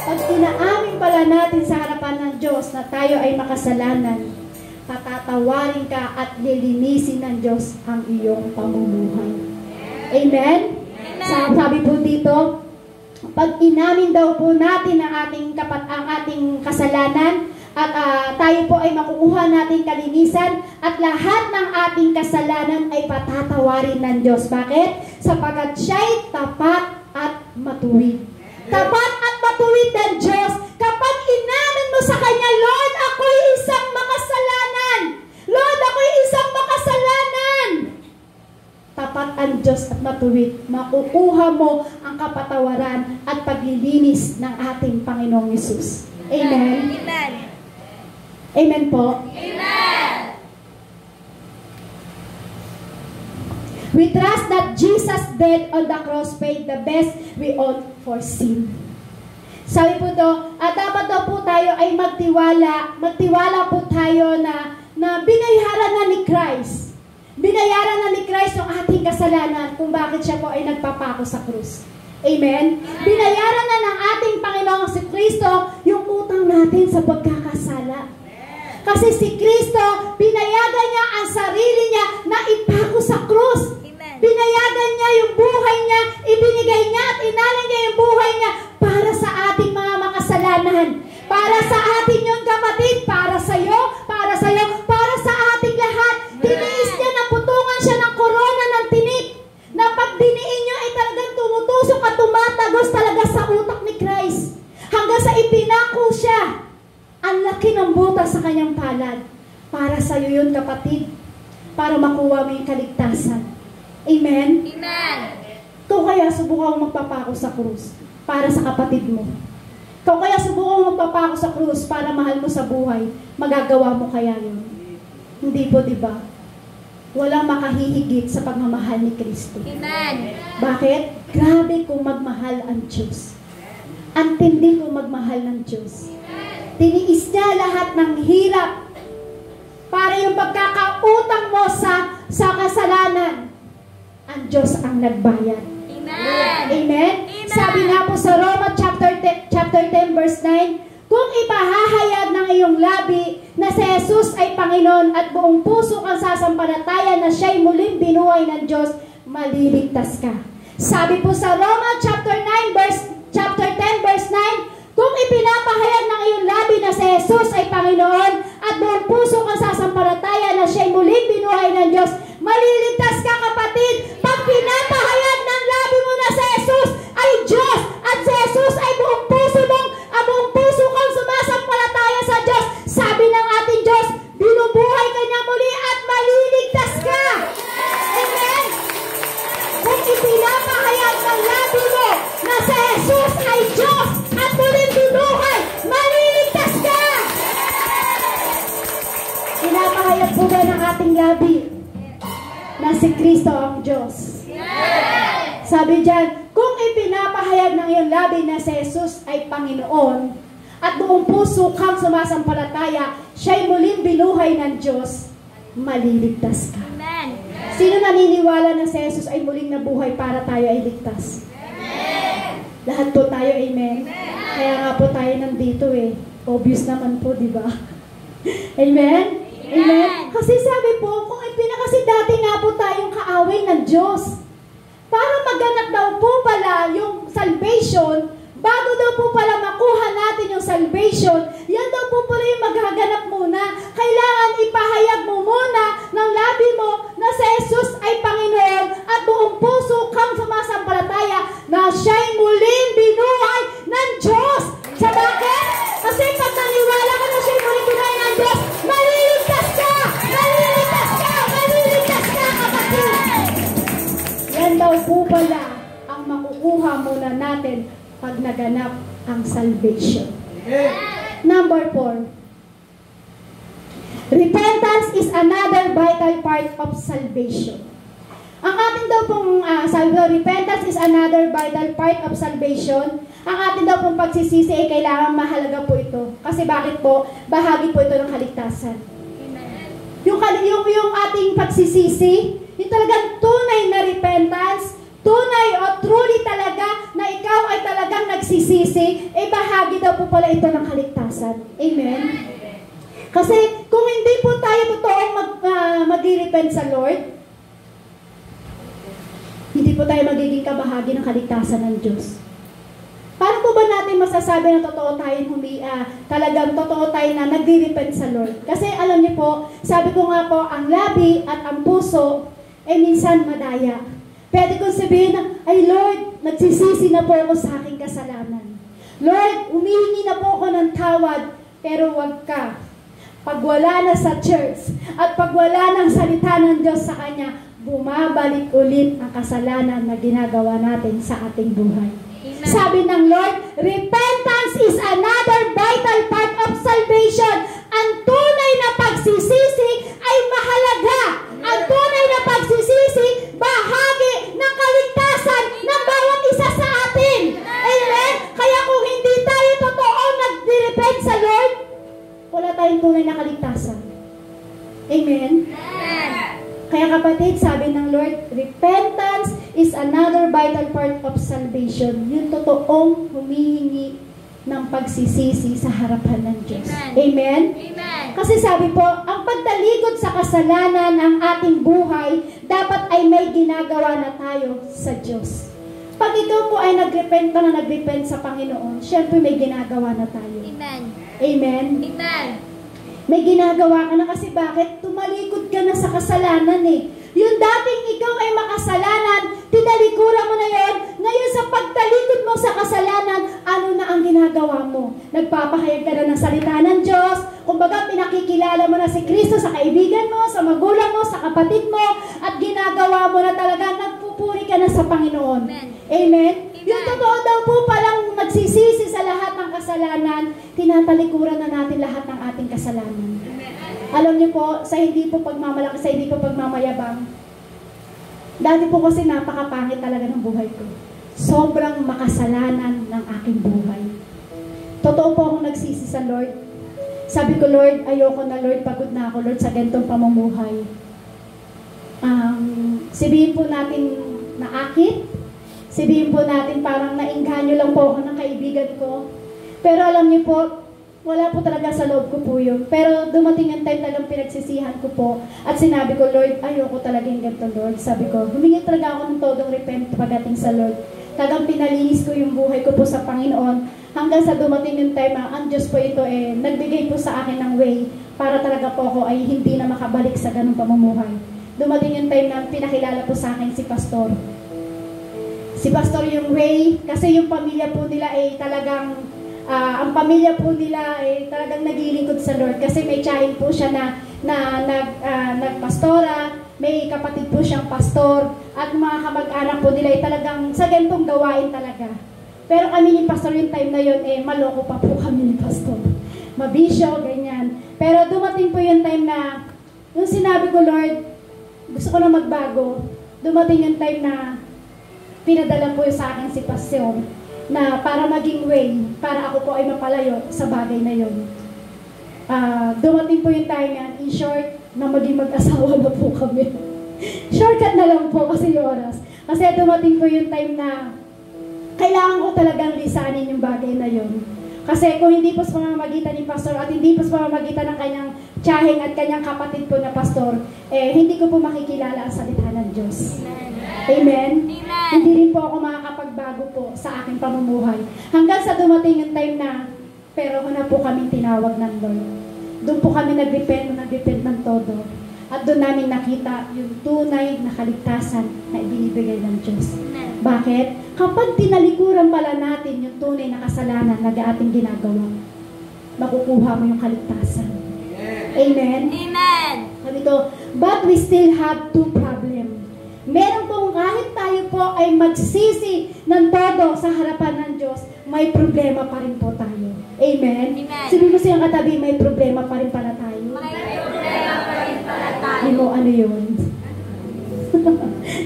Pag inaamin pala natin sa harapan ng Diyos na tayo ay makasalanan, patatawarin ka at lilinisin ng Diyos ang iyong pamumuhay. Amen? Sabi po dito, pag inamin daw po natin ang ating kasalanan, at tayo po ay makukuha natin kalinisan, at lahat ng ating kasalanan ay patatawarin ng Diyos. Bakit? Sapagkat siya'y tapat at matuwid. Tapat at matuwid ng Diyos. Kapag inamin mo sa Kanya, Lord, ako'y isang makasalanan. Lord, ako'y isang makasalanan. Tapat ang Diyos at matuwid. Makukuha mo ang kapatawaran at paglilinis ng ating Panginoong Hesus. Amen? Amen. Amen po? Amen. We trust that Jesus' death on the cross paid the best we ought for sin. Sabi po to, at dapat daw po tayo ay magtiwala po tayo na binayaran na ni Christ. Binayaran na ni Christ yung ating kasalanan kung bakit siya po ay nagpapako sa krus. Amen? Binayaran na ng ating Panginoong si Kristo yung utang natin sa pagkakasala. Kasi si Kristo, pinayagan niya ang sarili niya na ipako sa krus. Pinayagan niya yung buhay niya, ibinigay niya at inalay niya yung buhay niya para sa ating mga makasalanan. Para sa atin yung kapatid, para sa iyo, para sa ating lahat. Tiniis niya, naputungan siya ng korona ng tinik. Na pag diniin niyo ay talagang tumutusok at tumatagos talaga sa utak ni Christ. Hanggang sa ipinako siya. Ang laki ng butas sa kanyang palad. Para sa iyo yun, kapatid. Para makuha mo yung kaligtasan. Amen? Amen. Kung kaya subukan mo magpapako sa krus para sa kapatid mo. Kung kaya subukan mo magpapako sa krus para mahal mo sa buhay, magagawa mo kaya yun? Hindi po, di ba? Walang makahihigit sa pagmamahal ni Kristo. Amen. Bakit? Grabe kung magmahal ang Diyos. Ang tindi kung magmahal ng Diyos. Tiniis niya lahat ng hirap para yung pagkakautang mo sa kasalanan. Ang Diyos ang nagbayad. Amen. Amen? Sabi nga po sa Roma chapter 10 verse 9, kung ipahahayag ng iyong labi na si Jesus ay Panginoon at buong puso kang sasampalataya na siya'y muling binuhay ng Diyos, maliligtas ka. Sabi po sa Roma chapter 10 verse 9, kung ipinapahayag ng iyong labi na si Jesus ay Panginoon at buong puso kang sasampalataya na siya'y muling binuhay ng Diyos, maliligtas ka, kapatid. Pag pinapahayag ng labi mo na si Jesus ay Diyos at si Jesus ay buong puso kang sumasampalataya sa Diyos, sabi ng ating Diyos, binubuhay ka niya muli at maliligtas ka. Amen? Kung ipinapahayag ng labi mo na si Jesus ay Diyos at muling binuhay, maliligtas ka. Pinapahayag po ba ng ating labi na si Kristo ang Diyos? Sabi dyan, kung ipinapahayag ng iyong labi na si Jesus ay Panginoon at buong puso kang sumasampalataya, siya'y muling binuhay ng Diyos, maliligtas ka. Amen. Sino naniniwala na si Jesus ay muling nabuhay para tayo ay ligtas? Amen. Lahat po tayo, amen? Kaya nga po tayo nandito eh. Obvious naman po, di ba? Amen? Amen? Kasi sabi po, kasi dati nga po tayong kaaway ng Diyos. Para maganap daw po pala yung salvation, bago daw po pala makuha natin yung salvation, yan daw po pala yung maghaganap muna. Kailangan ipahayag mo muna ng labi mo na si Jesus ay Panginoon at buong puso kang sumasampalataya na siya'y muling binuhay ng Diyos. Sa bakit? Kasi pag naniwala ka na siya'y muling binuhay ng Diyos, maliligtas ka! Maliligtas ka! Maliligtas ka, kapatid! Yan daw po pala ang makukuha muna natin pag naganap ang salvation. Number 4. Repentance is another vital part of salvation. Ang ating daw pong repentance is another vital part of salvation. Ang ating daw pong pagsisisi ay kailangan mahalaga po ito. Kasi bakit po? Bahagi po ito ng kaligtasan. Yung ating pagsisisi, yung talagang tunay na repentance, tunay o truly talaga na ikaw ay talagang nagsisisi, bahagi daw po pala ito ng kaligtasan. Amen? Kasi kung hindi po tayo totoong mag-repent sa Lord, hindi po tayo magiging kabahagi ng kaligtasan ng Diyos. Paano po ba natin masasabi na totoo tayo talagang totoo tayo na nagre-repent sa Lord? Kasi alam niyo po, sabi ko nga po, ang labi at ang puso minsan madaya. Pwede kong sabihin na, ay Lord, nagsisisi na po ako sa aking kasalanan. Lord, humihingi na po ako ng tawad, pero wag ka. Pag wala na sa church at pag wala ng salita ng Diyos sa Kanya, bumabalik ulit ang kasalanan na ginagawa natin sa ating buhay. Amen. Sabi ng Lord, repentance is another vital part of salvation. Ang tunay na pagsisisi ay mahalaga. Ang tunay na pagsisisi, bahagi ng kaligtasan ng bawat isa sa atin. Amen? Kaya kung hindi tayo totoo nag-repent sa Lord, wala tayong tunay na kaligtasan. Amen? Kaya kapatid, sabi ng Lord, repentance is another vital part of salvation. Yung totoong humihingi ng pagsisisi sa harapan ng Diyos. Amen? Amen. Kasi sabi po, ang pagtalikod sa kasalanan ng ating buhay, dapat ay may ginagawa na tayo sa Diyos. Pag ikaw po ay nagrepent ka na nagrepent sa Panginoon, syempre may ginagawa na tayo. Amen. Amen? Amen. May ginagawa ka na kasi bakit? Tumalikod ka na sa kasalanan eh. Yung dating ikaw ay makasalanan, tinalikuran mo na yun. Ngayon sa pagtalikod mo sa kasalanan, ano na ang ginagawa mo? Nagpapahayag ka na ng salita ng Diyos. Kumbaga, pinakikilala mo na si Kristo sa kaibigan mo, sa magulang mo, sa kapatid mo, at ginagawa mo na talaga, nagpupuri ka na sa Panginoon. Amen. Amen? Yung totoo daw po palang nagsisisi sa lahat ng kasalanan, tinatalikuran na natin lahat ng ating kasalanan. Alam niyo po, sa hindi po pagmamalaki, sa hindi po pagmamayabang, dati po kasi napakapangit talaga ng buhay ko. Sobrang makasalanan ng aking buhay. Totoo po akong nagsisi sa Lord. Sabi ko, Lord, ayoko na Lord, pagod na ako Lord sa ganitong pamumuhay. Sabihin po natin naakit, sabihin po natin parang naingganyo lang po ako ng kaibigan ko. Pero alam niyo po, wala po talaga sa loob ko po yun. Pero dumating ang time talagang pinagsisihan ko po. At sinabi ko, Lord, ayoko talaga yung ganito, Lord. Sabi ko, humingi talaga ako ng todong repent pagdating sa Lord. Talagang pinalinis ko yung buhay ko po sa Panginoon. Hanggang sa dumating yung time na ang Diyos po ito nagbigay po sa akin ng way para talaga po ako ay hindi na makabalik sa ganung pamumuhay. Dumating yung time na pinakilala po sa akin si Pastor. Si Pastor yung way, kasi yung pamilya po nila ay talagang ang pamilya po nila ay talagang naglilingkod sa Lord kasi may tiyahin po siya na nagpastora, may kapatid po siyang pastor, at mga kamag-anak po nila ay talagang sa ganitong gawain talaga. Pero kami ni Pastor yung time na yun, maloko pa po kami ni Pastor. Mabisyo, ganyan. Pero dumating po yung time na, yung sinabi ko, Lord, gusto ko na magbago. Dumating yung time na pinadala po sa akin si Pastor na para maging way, para ako po ay mapalayo sa bagay na yun. Dumating po yung time yan, in short, na maging mag-asawa na po kami. Shortcut na lang po kasi yung oras. Kasi dumating po yung time na kailangan ko talagang lisanin yung bagay na yun. Kasi kung hindi po sa pamamagitan ni Pastor at hindi po sa pamamagitan ng kanyang tiyahing at kanyang kapatid po na Pastor, hindi ko po makikilala ang salita ng Diyos. Amen? Amen. Hindi rin po ako makakapagbago po sa aking pamumuhay. Hanggang sa dumating yung time na, pero na po kaming tinawag ng Lord. Doon po kami nag-repent ng todo. At doon namin nakita yung tunay na kaligtasan na ibinibigay ng Diyos. Amen. Bakit? Kapag tinalikuran pala natin yung tunay na kasalanan na ating ginagawa, makukuha mo yung kaligtasan. Amen? Amen. Sabi to, but we still have two problems. Meron pong kahit tayo po ay magsisi ng todo sa harapan ng Diyos, may problema pa rin po tayo. Amen? Amen. Sabi mo siyang katabi, may problema pa rin pala tayo. May problema pa rin pala tayo. Hindi mo ano yun.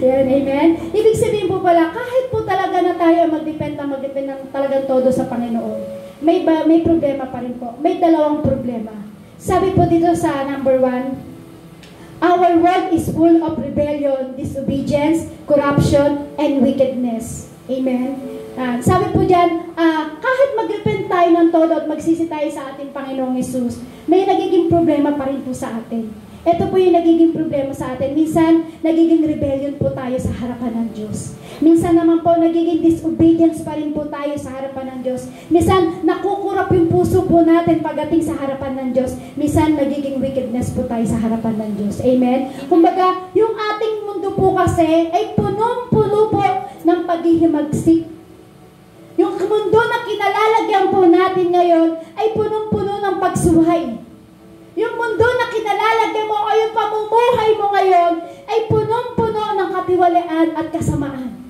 Yan, amen? Ibig sabihin po pala, kahit po talaga na tayo mag-depend ng talagang todo sa Panginoon, may problema pa rin po. May dalawang problema. Sabi po dito sa number 1, our world is full of rebellion, disobedience, corruption, and wickedness. Amen? Sabi po dyan, kahit mag-repent tayo ng todo at magsisi tayo sa ating Panginoong Hesus, may nagiging problema pa rin po sa atin. Ito po yung nagiging problema sa atin. Minsan, nagiging rebellion po tayo sa harapan ng Diyos. Minsan naman po, nagiging disobedience pa rin po tayo sa harapan ng Diyos. Minsan, nakukurap yung puso po natin pagdating sa harapan ng Diyos. Minsan, nagiging wickedness po tayo sa harapan ng Diyos. Amen? Kumbaga, yung ating mundo po kasi ay punong-puno po ng paghihimagsik. Yung mundo na kinalalagyan po natin ngayon ay punong-puno ng pagsuhay. Yung mundo na kinalalagyan mo o yung pamumuhay mo ngayon ay punong-puno ng katiwalaan at kasamaan.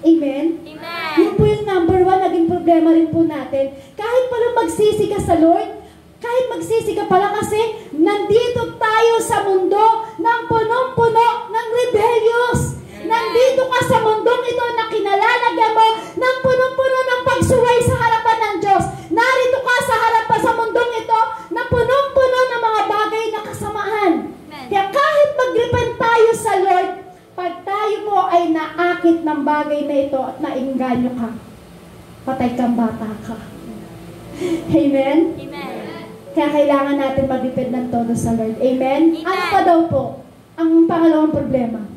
Amen? Amen. Yun po yung number 1 naging problema rin po natin. Kahit pala magsisi ka sa Lord, kahit magsisi ka pala kasi nandito tayo sa mundo ng punong-puno ng rebellious. Nandito ka sa mundong ito na kinalalagyan mo ng punong-puno ng pagsuway sa harapan ng Diyos. Narito ka sa harapan sa mundong ito na punong-puno ng mga bagay na kasamaan. Kaya kahit mag-repent tayo sa Lord, pag tayo po ay naakit ng bagay na ito at nainganyo ka, patay kang bata ka. Amen? Amen. Kaya kailangan natin mag-repent ng todo sa Lord. Amen? Amen. Ano pa daw po ang pangalawang problema?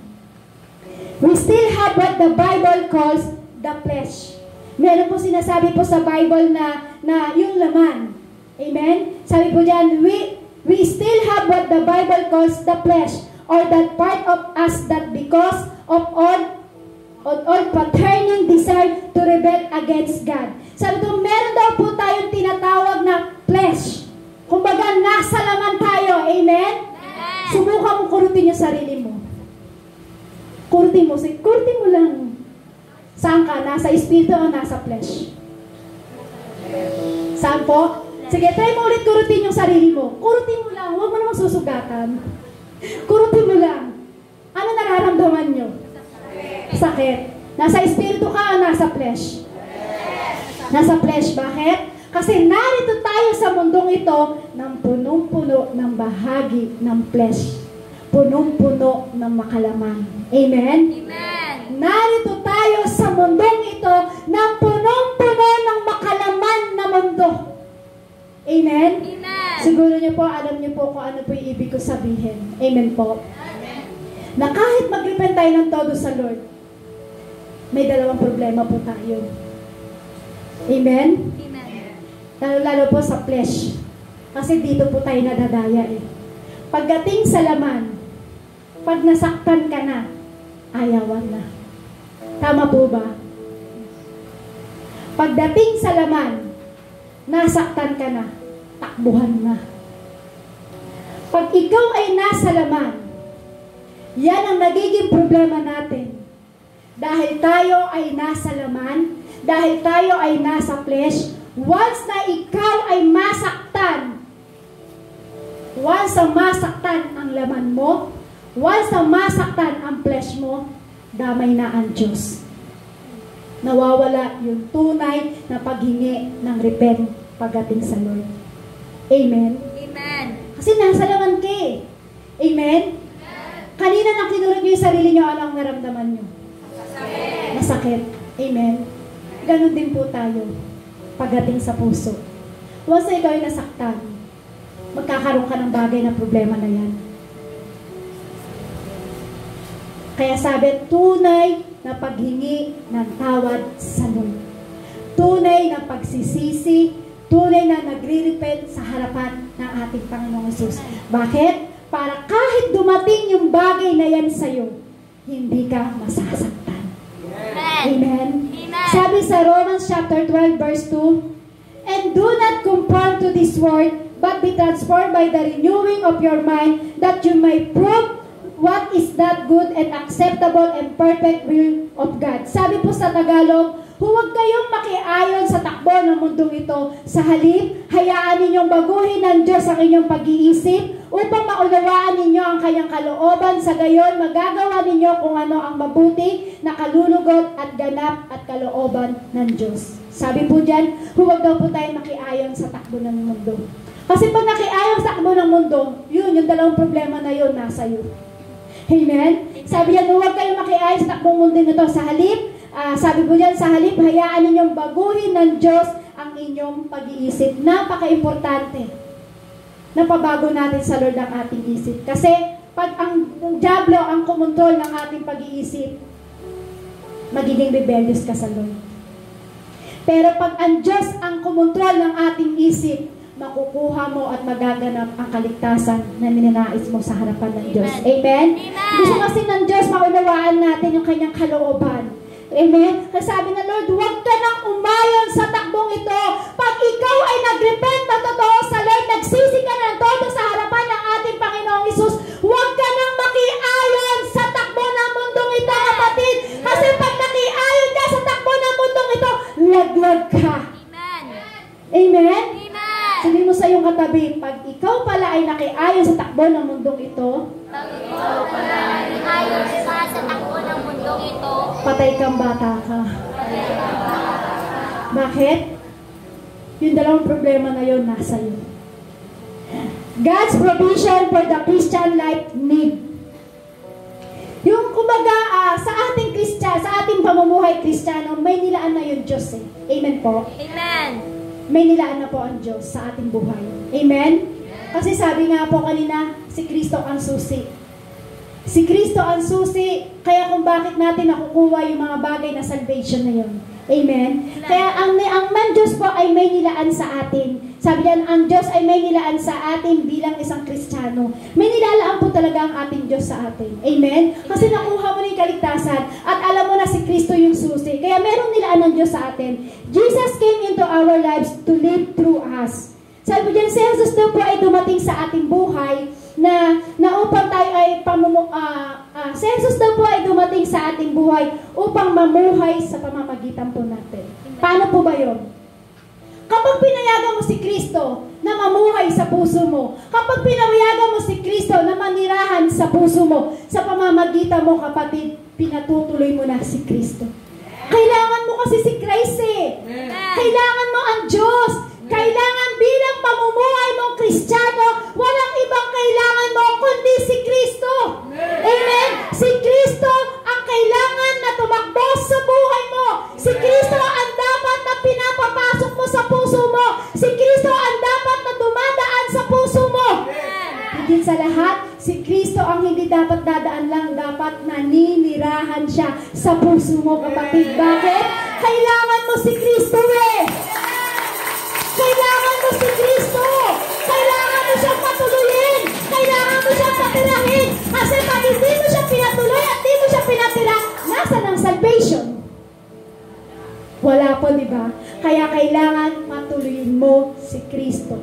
We still have what the Bible calls the flesh. Meron po sinasabi po sa Bible na yung laman. Amen? Sabi po dyan, we still have what the Bible calls the flesh, or that part of us that because of all patterning desire to rebel against God. Sabi po, meron daw po tayong tinatawag na flesh. Kumbaga, nasa laman tayo. Amen? Subukan mo kurutin yung sarili mo. Kurutin mo lang. Saan ka? Nasa espiritu o nasa flesh? Saan po? Sige, try mo ulit kurutin yung sarili mo. Kurutin mo lang. Huwag mo namang susugatan. Kurutin mo lang. Ano nararamdaman nyo? Sakit. Nasa espiritu ka o nasa flesh? Nasa flesh. Bakit? Kasi narito tayo sa mundong ito ng punong-puno ng bahagi ng flesh. Punong-puno ng makalaman. Amen? Amen. Narito tayo sa mundong ito ng punong-puno ng makalaman na mundo. Amen? Amen. Siguro niyo po, alam niyo po kung ano po yung ibig ko sabihin. Amen po? Amen. Na kahit mag-repent tayo ng todo sa Lord, may dalawang problema po tayo. Amen? Amen. Lalo-lalo po sa flesh. Kasi dito po tayo nadadaya eh. Pagdating sa laman, pag nasaktan ka na, ayawan na. Tama po ba? Pagdating sa laman, nasaktan ka na, takbuhan na. Pag ikaw ay nasa laman, yan ang nagiging problema natin. Dahil tayo ay nasa laman, dahil tayo ay nasa flesh, once na ikaw ay masaktan, once na masaktan ang laman mo, once na masaktan ang flesh mo, damay na ang Diyos. Nawawala yung tunay na paghingi ng repent pagdating sa Lord. Amen? Amen. Kasi nasa laman ka eh. Amen? Kanina na kinurot nyo yung sarili nyo, ano ang naramdaman nyo? Masakit. Amen? Ganon din po tayo pagdating sa puso. Once na ikaw ay nasaktan, magkakaroon ka ng bagay na problema na yan. Kaya sabi, tunay na paghingi ng tawad sa Lord. Tunay na pagsisisi, tunay na nagre-repent sa harapan ng ating Panginoong Hesus. Bakit? Para kahit dumating yung bagay na yan sa'yo, hindi ka masasaktan. Amen? Amen. Sabi sa Romans chapter 12 verse 2, "And do not conform to this world, but be transformed by the renewing of your mind, that you may prove what is that good and acceptable and perfect will of God." Sabi po sa Tagalog, huwag kayong makiayon sa takbo ng mundong ito. Sa halip, hayaan ninyong baguhin ng Diyos ang inyong pag-iisip upang maunawaan ninyo ang kanyang kalooban. Sa gayon, magagawa ninyo kung ano ang mabuti na kalulugod at ganap at kalooban ng Diyos. Sabi po dyan, huwag daw po tayo makiayon sa takbo ng mundo. Kasi pag nakiayon sa takbo ng mundo, yun, yung dalawang problema na yun, nasa iyo. Amen? Sabi yan, huwag kayong makiayon sa takbong mundo nito. Sa halip, Sabi po dyan, sa halip, hayaan ninyong baguhin ng Diyos ang inyong pag-iisip. Napaka-importante na pabago natin sa Lord ang ating isip. Kasi pag ang diablo ang kumontrol ng ating pag-iisip, magiging rebellious ka sa Lord. Pero pag ang Diyos ang kumontrol ng ating isip, makukuha mo at magaganap ang kaligtasan na ninanais mo sa harapan ng Diyos. Amen? Amen. Gusto kasi ng Diyos, maunawaan natin yung kanyang kalooban. Amen? Kasi sabi ng Lord, huwag ka nang umayon sa takbong ito. Pag ikaw ay nagrepent na totoo sa Lord, nagsisi ka ng todo sa harapan ng ating Panginoong Isus, huwag ka nang makiayon sa takbo ng mundong ito, kapatid. Kasi pag nakiayon ka sa takbo ng mundong ito, laglag ka. Amen. Amen? Amen. Sabi mo sa iyong katabi, pag ikaw pala ay nakiayon sa takbo ng mundong ito, Pag ikaw pala ay ayon sa takbo ng mundong ito, patay kang bata ka. Bakit? Yung dalawang problema na yun nasa iyo. God's provision for the Christian life need. Yung kumbaga, sa ating Kristyan, sa ating pamumuhay Kristiyano, may nilaan na yung Diyos eh. Amen po? Amen. May nilaan na po ang Diyos sa ating buhay. Amen? Kasi sabi nga po kanina, si Kristo ang susi. Si Kristo ang susi, kaya kung bakit natin nakukuha yung mga bagay na salvation na yun. Amen? Kaya ang Diyos po ay may nilaan sa atin. Sabi yan, ang Diyos ay may nilaan sa atin bilang isang Kristiyano. May nilalaan po talaga ang ating Diyos sa atin. Amen? Kasi nakuha mo na yung kaligtasan at alam mo na si Kristo yung susi. Kaya merong nilaan ng Diyos sa atin. Jesus came into our lives to live through us. Sabi po dyan, si Jesus daw po ay dumating sa ating buhay na upang tayo ay si Jesus daw po ay dumating sa ating buhay upang mamuhay sa pamamagitan po natin. Paano po ba yun? Kapag pinayagan mo si Kristo na mamuhay sa puso mo, kapag pinayagan mo si Kristo na manirahan sa puso mo, sa pamamagitan mo, kapatid, pinatutuloy mo na si Kristo. Kailangan mo kasi si Christ eh. Kailangan mo ang Diyos. Kailangan bilang pamumuhay mong Kristiyano, walang ibang kailangan mo kundi si Kristo. Amen? Si Kristo ang kailangan na tumakbo sa buhay mo. Si Kristo ang dapat na pinapapasok mo sa puso mo. Si Kristo ang dapat na dumadaan sa puso mo. Higit sa lahat, si Kristo ang hindi dapat dadaan lang, dapat naninirahan siya sa puso mo, kapatid. Bakit? Kailangan mo si Kristo eh. Kailangan mo si Kristo. Kailangan mo siyang patuloyin. Kailangan mo siyang patirahin. Kasi pag hindi mo siya pinatuloy at hindi mo siya pinatira, nasa ng salvation? Wala po, di ba? Kaya kailangan patuloyin mo si Kristo.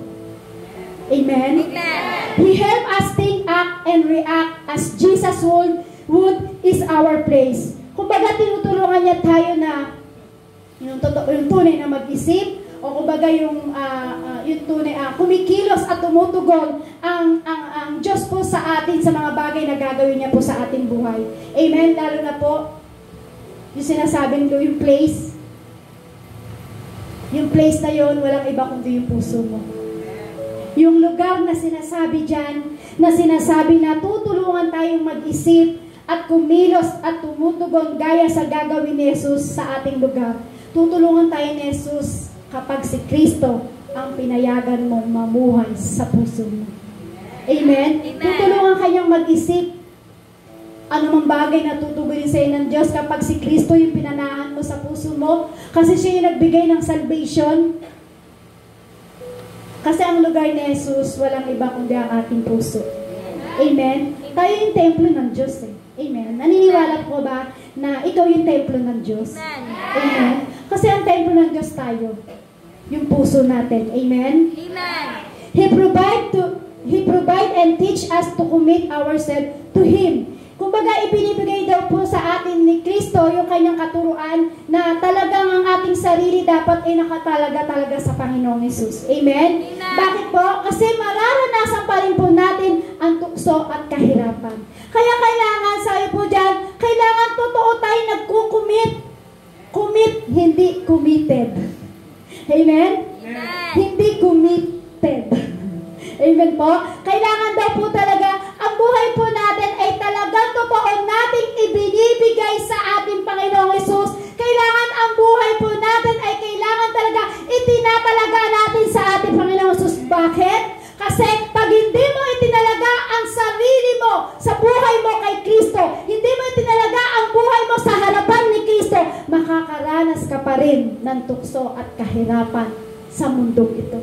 Amen? Amen. He help us think, act, and react as Jesus would is our place. Kumbaga, tinutulungan niya tayo na yung tunay na mag-isip, o kumbaga yung tunay, kumikilos at tumutugon ang Diyos po sa atin sa mga bagay na gagawin niya po sa ating buhay. Amen? Lalo na po, yung sinasabing yung place. Yung place na yon, walang iba kundi yung puso mo. Yung lugar na sinasabi dyan, na sinasabi na tutulungan tayong mag-isip at kumilos at tumutugon gaya sa gagawin ni Jesus sa ating lugar. Tutulungan tayo ni Jesus kapag si Kristo ang pinayagan mong mamuhay sa puso mo. Amen? Amen. Tutulungan kanyang mag-isip anumang bagay na tutugunin sa iyo ng Diyos kapag si Kristo yung pinanahan mo sa puso mo. Kasi siya yung nagbigay ng salvation. Kasi ang lugar ni Jesus, walang iba kundi ang ating puso. Amen? Tayo yung templo ng Diyos eh. Amen? Naniniwala po ba na ikaw yung templo ng Diyos? Amen? Kasi ang templo ng Diyos tayo. Yung puso natin. Amen? Amen. He provide and teach us to commit ourselves to Him. Kumbaga, ibinibigay daw po sa atin ni Kristo yung kanyang katuruan na talagang ang ating sarili dapat ay nakatalaga talaga sa Panginoong Hesus. Amen? Amen. Bakit po? Kasi mararanasan pa rin po natin ang tukso at kahirapan. Kaya kailangan, sabi po dyan, kailangan totoo tayo nagkukumit. Commit, hindi committed. Amen? Amen. Hindi committed. Amen po? Kailangan daw po talaga, ang buhay po natin ay talagang totoo nating ibinibigay sa ating Panginoong Hesus. Kaya makakaranas ka pa rin ng tukso at kahirapan sa mundong ito.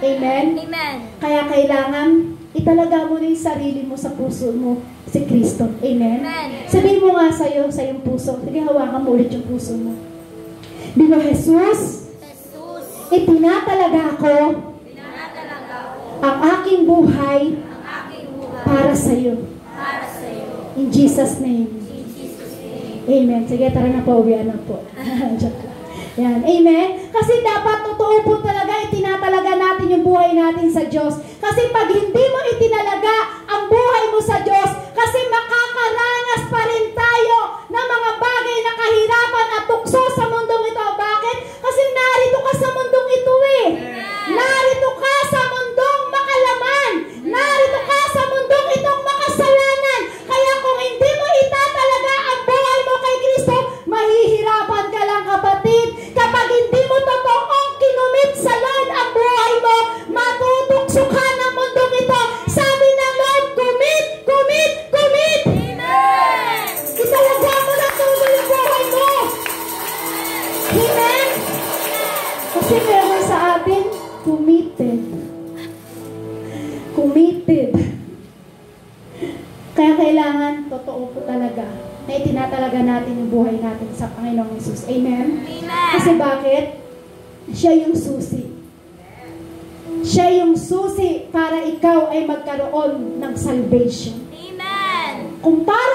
Amen? Amen. Kaya kailangan italaga mo na yung sarili mo sa puso mo si Kristo. Amen? Amen. Sabihin mo nga sa iyong puso. Sige, hawakan mo ulit yung puso mo. Di ba, Jesus? Jesus, Itinatalaga ko tinatalaga ko ang aking buhay ang aking buhay para sa iyo. para sa iyo. In Jesus' name. In Jesus' name. Amen. Sige, tara na po. Uwian na po. Yan. Amen. Kasi dapat totoo po talaga itinatalaga natin yung buhay natin sa Diyos. Kasi pag hindi mo itinalaga ang buhay mo sa Diyos, kasi makakaranas pa rin tayo ng mga bagay na kahirapan at tukso sa mundong ito. Bakit? Kasi narito ka sa mundong ito eh. Narito ka sa mundong makalaman. Narito ka sa mundong itong makasalanan. Kaya kung hindi mo itatalaga ang buhay mo kay Kristo, mahihirapan ka lang, kapatid. Kapag hindi mo totoong kinumit sa Lord ang buhay mo, matutukso ka ng mundong ito. Sabi ng Lord, commit, commit, commit. Amen. Italaga mo na tuloy yung buhay mo. Amen? Kasi meron sa atin, committed. Committed. Kaya kailangan, totoo po talaga, na itinatalaga natin yung buhay natin sa Panginoong Jesus. Amen? Amen. Kasi bakit? Siya yung susi. Siya yung susi para ikaw ay magkaroon ng salvation. Amen. Kung para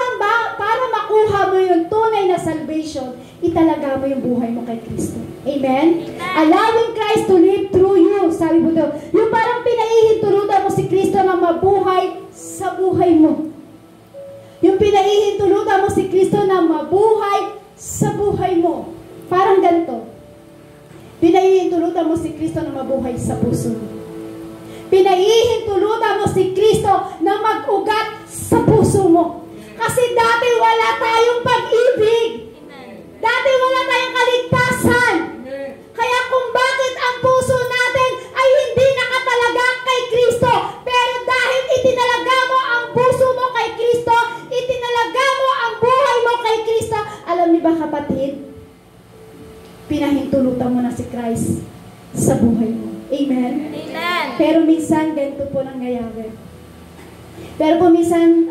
makuha mo yung tunay na salvation, italaga mo yung buhay mo kay Kristo. Amen? Allowing Christ to live through you. Sabi mo daw, yung parang pinahihintulutan mo si Kristo na mabuhay sa buhay mo. Yung pinahihintulutan mo si Kristo na mabuhay sa buhay mo. Parang ganito. Pinahihintulutan mo si Kristo na mabuhay sa puso mo. Pinahihintulutan mo si Kristo na mag-ugat sa puso mo. Kasi dati wala tayong pag-ibig. Dati wala tayong kaligtasan. Kaya kung bakit ang puso natin ay hindi nakatalaga kay Kristo, pero dahil itinalaga mo ang puso mo kay Kristo, itinalaga mo ang buhay mo kay Kristo, alam niyo ba, kapatid? Pinahintulutan mo na si Christ sa buhay mo. Amen? Amen. Pero minsan, ganito po nangyayari. Pero po minsan,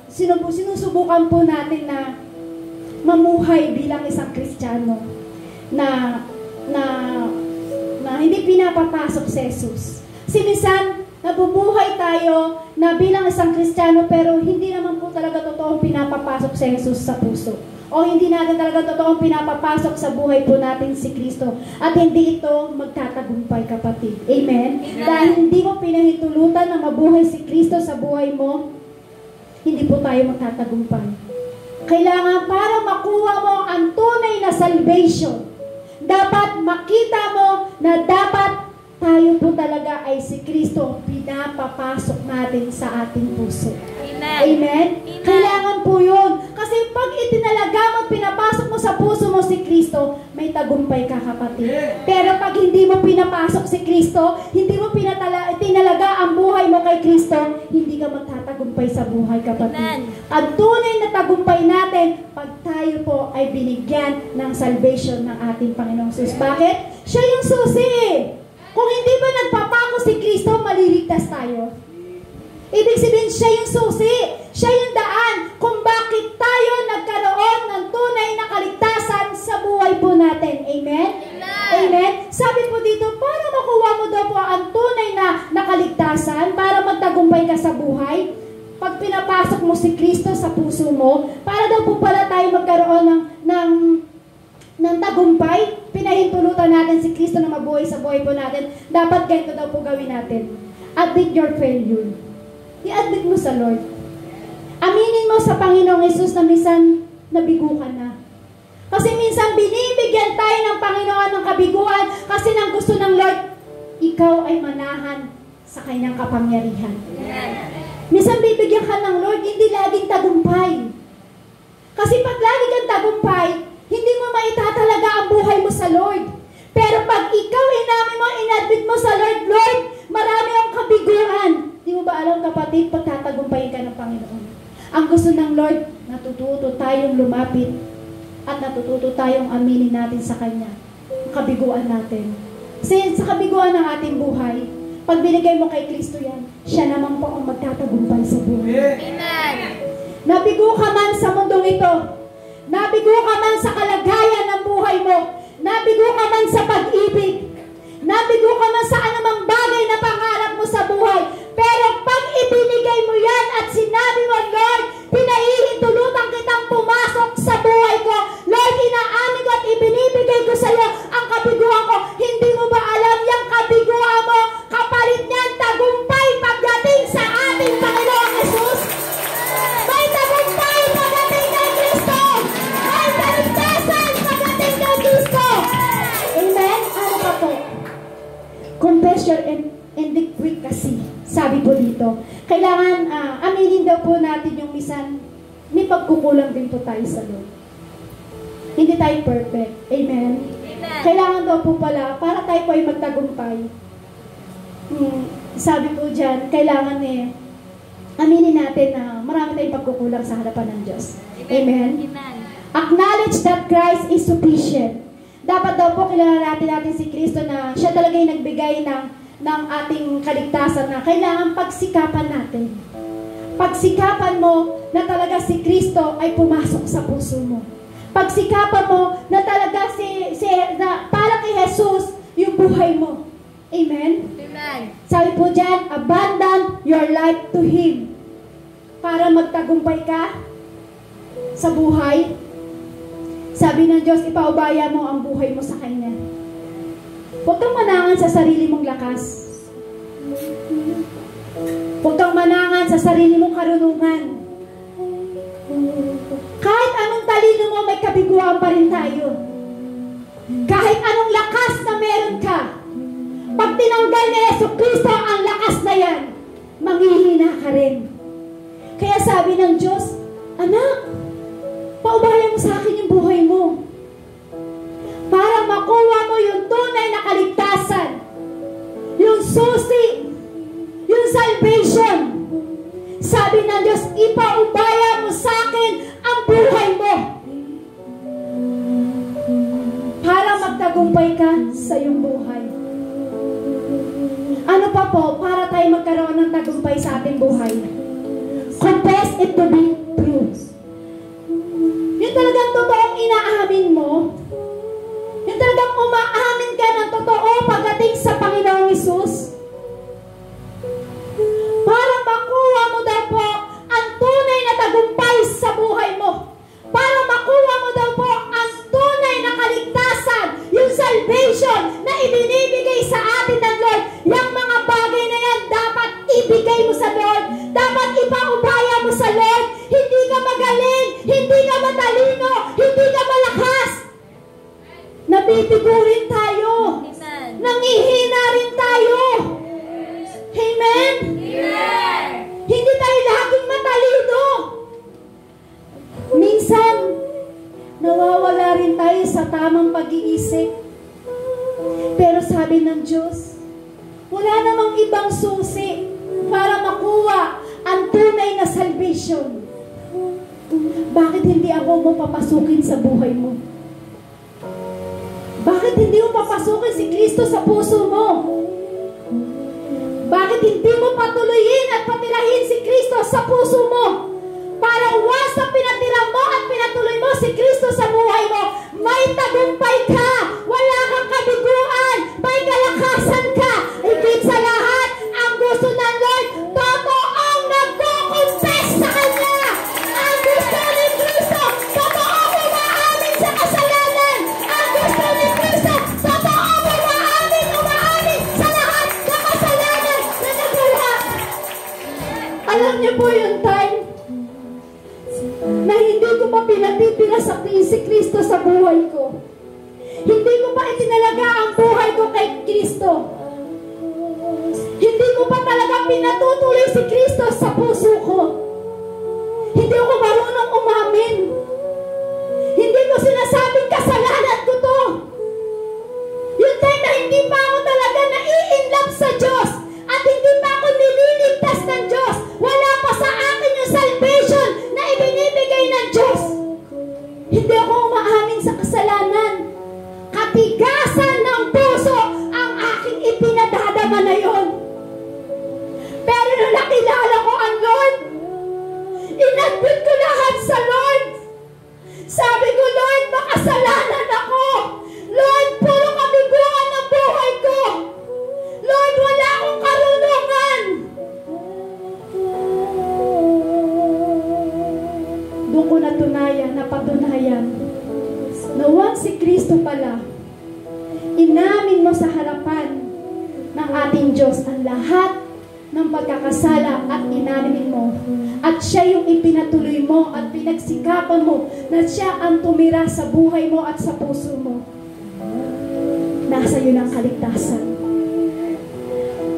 sinusubukan po natin na mamuhay bilang isang Kristiyano na hindi pinapapasok si Jesus. Kasi minsan, nabubuhay tayo na bilang isang Kristiyano pero hindi naman po talaga totoong pinapapasok si Jesus sa puso. O hindi natin talaga totoong pinapapasok sa buhay po natin si Kristo. At hindi ito magtatagumpay, kapatid. Amen? Dahil hindi mo pinahintulutan na mabuhay si Kristo sa buhay mo, hindi po tayo magtatagumpay. Kailangan para makuha mo ang tunay na salvation, dapat makita mo na dapat tayo po talaga ay si Kristo pinapapasok natin sa ating puso. Amen. Amen? Kailangan po yun. Kasi pag itinalaga mo at pinapasok mo sa puso mo si Kristo, may tagumpay ka, kapatid. Pero pag hindi mo pinapasok si Kristo, hindi mo itinalaga ang buhay mo kay Kristo, hindi ka magtatagumpay sa buhay, kapatid. Amen. Ang tunay na tagumpay natin, pag tayo po ay binigyan ng salvation ng ating Panginoong Jesus. Bakit? Siya yung susi. Kung hindi ba nagpapako si Kristo, maliligtas tayo. Ibig sabihin, siya yung susi. Siya yung daan kung bakit tayo nagkaroon ng tunay na kaligtasan sa buhay po natin. Amen? Amen. Amen? Sabi po dito, para makuha mo daw po ang tunay na kaligtasan, para magtagumpay ka sa buhay, pag pinapasok mo si Kristo sa puso mo, para daw po pala tayo magkaroon ng tagumpay, pinahintulutan natin si Kristo na mabuhay sa buhay po natin, dapat ganito daw po gawin natin. Admit your failure. I-admit mo sa Lord. Aminin mo sa Panginoong Jesus na minsan nabigo ka na. Kasi minsan binibigyan tayo ng Panginoon ng kabiguan kasi nang gusto ng Lord, ikaw ay manahan sa kanyang kapangyarihan. Minsan bibigyan ka ng Lord, hindi laging tagumpay. Kasi pag lagi kang tagumpay, hindi mo maitatalaga ang buhay mo sa Lord. Pero pag ikaw inamin mo, inadmit mo sa Lord, Lord, marami ang kabiguan. Di mo ba alam, kapatid, pagtatagumpayin ka ng Panginoon? Ang gusto ng Lord, natututo tayong lumapit at natututo tayong aminin natin sa Kanya ang kabiguan natin. Kasi sa kabiguan ng ating buhay, pag binigay mo kay Kristo yan, siya naman po ang magtatagumpay sa buhay. Amen. Nabigo ka man sa mundong ito, nabigo ka man sa kalagayan ng buhay mo, nabigo ka man sa pag-ibig, nabigo ka man sa anumang bagay na pangarap mo sa buhay, pero pag ibinigay mo yan at sinabi mo, Lord, pinahihintulutan kitang pumasok sa buhay ko, Lord, inaamin ko at ibinibigay ko sa iyo ang kabiguan ko. Hindi mo ba alam yung kabiguan mo, kapalit niyan tagumpay pagdating sa ating Panginoong Jesus? May tagumpay pagdating kay Kristo! May kaligtasan pagdating kay Kristo! Amen? Ano pa po? Confess your iniquity, sabi po dito. Kailangan aminin daw po natin yung misan, may pagkukulang din po tayo sa Lord. Hindi tayo perfect. Amen? Amen. Kailangan daw po pala, para tayo po ay magtagumpay. Sabi po dyan, kailangan aminin natin na marami tayong pagkukulang sa harapan ng Diyos. Amen? Amen. Acknowledge that Christ is sufficient. Dapat daw po kilala natin si Kristo na siya talaga yung nagbigay ng ating kaligtasan na kailangan pagsikapan natin. Pagsikapan mo na talaga si Kristo ay pumasok sa puso mo. Pagsikapan mo na talaga na para kay Jesus yung buhay mo. Amen? Amen. Sabi po dyan, abandon your life to Him. Para magtagumpay ka sa buhay. Sabi ng Diyos, ipaubaya mo ang buhay mo sa Kanya. Huwag kang manangan sa sarili mong lakas. Huwag kang manangan sa sarili mong karunungan. Kahit anong talino mo, may kabiguan pa rin tayo. Kahit anong lakas na meron ka, pag tinanggal ni Jesucristo ang lakas na yan, manghihina ka rin. Kaya sabi ng Diyos, anak, paubaya mo sa akin yung buhay mo. Para makuha mo yung tunay na kaligtasan, yung susi, yung salvation. Sabi ng Diyos, ipaubaya mo sa akin ang buhay mo. Para magtagumpay ka sa iyong buhay. Ano pa po, para tayo magkaroon ng tagumpay sa ating buhay? Confess it to be true. Yung talagang totoong inaamin mo, yung talagang umaamin ka ng totoo pagdating sa Panginoong Hesus, para makuha mo daw po ang tunay na tagumpay sa buhay mo, para makuha mo daw po ang tunay na kaligtasan, yung salvation na ibinibigay sa atin ng Lord. Yung mga bagay na yan dapat ibigay mo sa Lord, dapat ipaubaya mo sa Lord. Hindi ka magaling, hindi ka matalino, hindi ka malakas. Nabibigo rin tayo. Amen. Nangihina rin tayo. Amen? Amen. Hindi tayo laging matalino. Minsan, nawawala rin tayo sa tamang pag-iisip. Pero sabi ng Diyos, wala namang ibang susi para makuha ang tunay na salvation. Bakit hindi ako mo papasukin sa buhay mo? Bakit hindi mo papasukin si Kristo sa puso mo? Bakit hindi mo patuloyin at patirahin si Kristo sa puso mo? Para once na pinatira mo at pinatuloy mo si Kristo sa buhay mo, may tagumpay ka, wala kang kabiguan, may kalakasan ka. Higit sa lahat, ang gusto ng Lord, totoong nagko-confess sa Kanya. Ang gusto ni Kristo, totoong umaamin sa kasalanan. Ang gusto ni Kristo, totoong umaamin sa lahat ng kasalanan na nagawa. Alam niyo po yung time na hindi ko pa pinatitira si Kristo sa buhay ko. Hindi ko pa itinalaga ang buhay ko kay Kristo. Hindi ko pa talaga pinatutuloy si Kristo sa puso ko. Hindi ako marunong umamin. Hindi ko sinasabing kasalanan ko to. Yung time na hindi pa ako talaga nai-inlove sa Diyos at hindi pa ako nililigtas ng Diyos. Wala pa sa akin yung salvation na ibinibigay ng Diyos. Hindi ako umaamin Kristo pala, inamin mo sa harapan ng ating Diyos ang lahat ng pagkakasala at inamin mo. At siya yung ipinatuloy mo at pinagsikapan mo na siya ang tumira sa buhay mo at sa puso mo. Nasa iyo ng kaligtasan.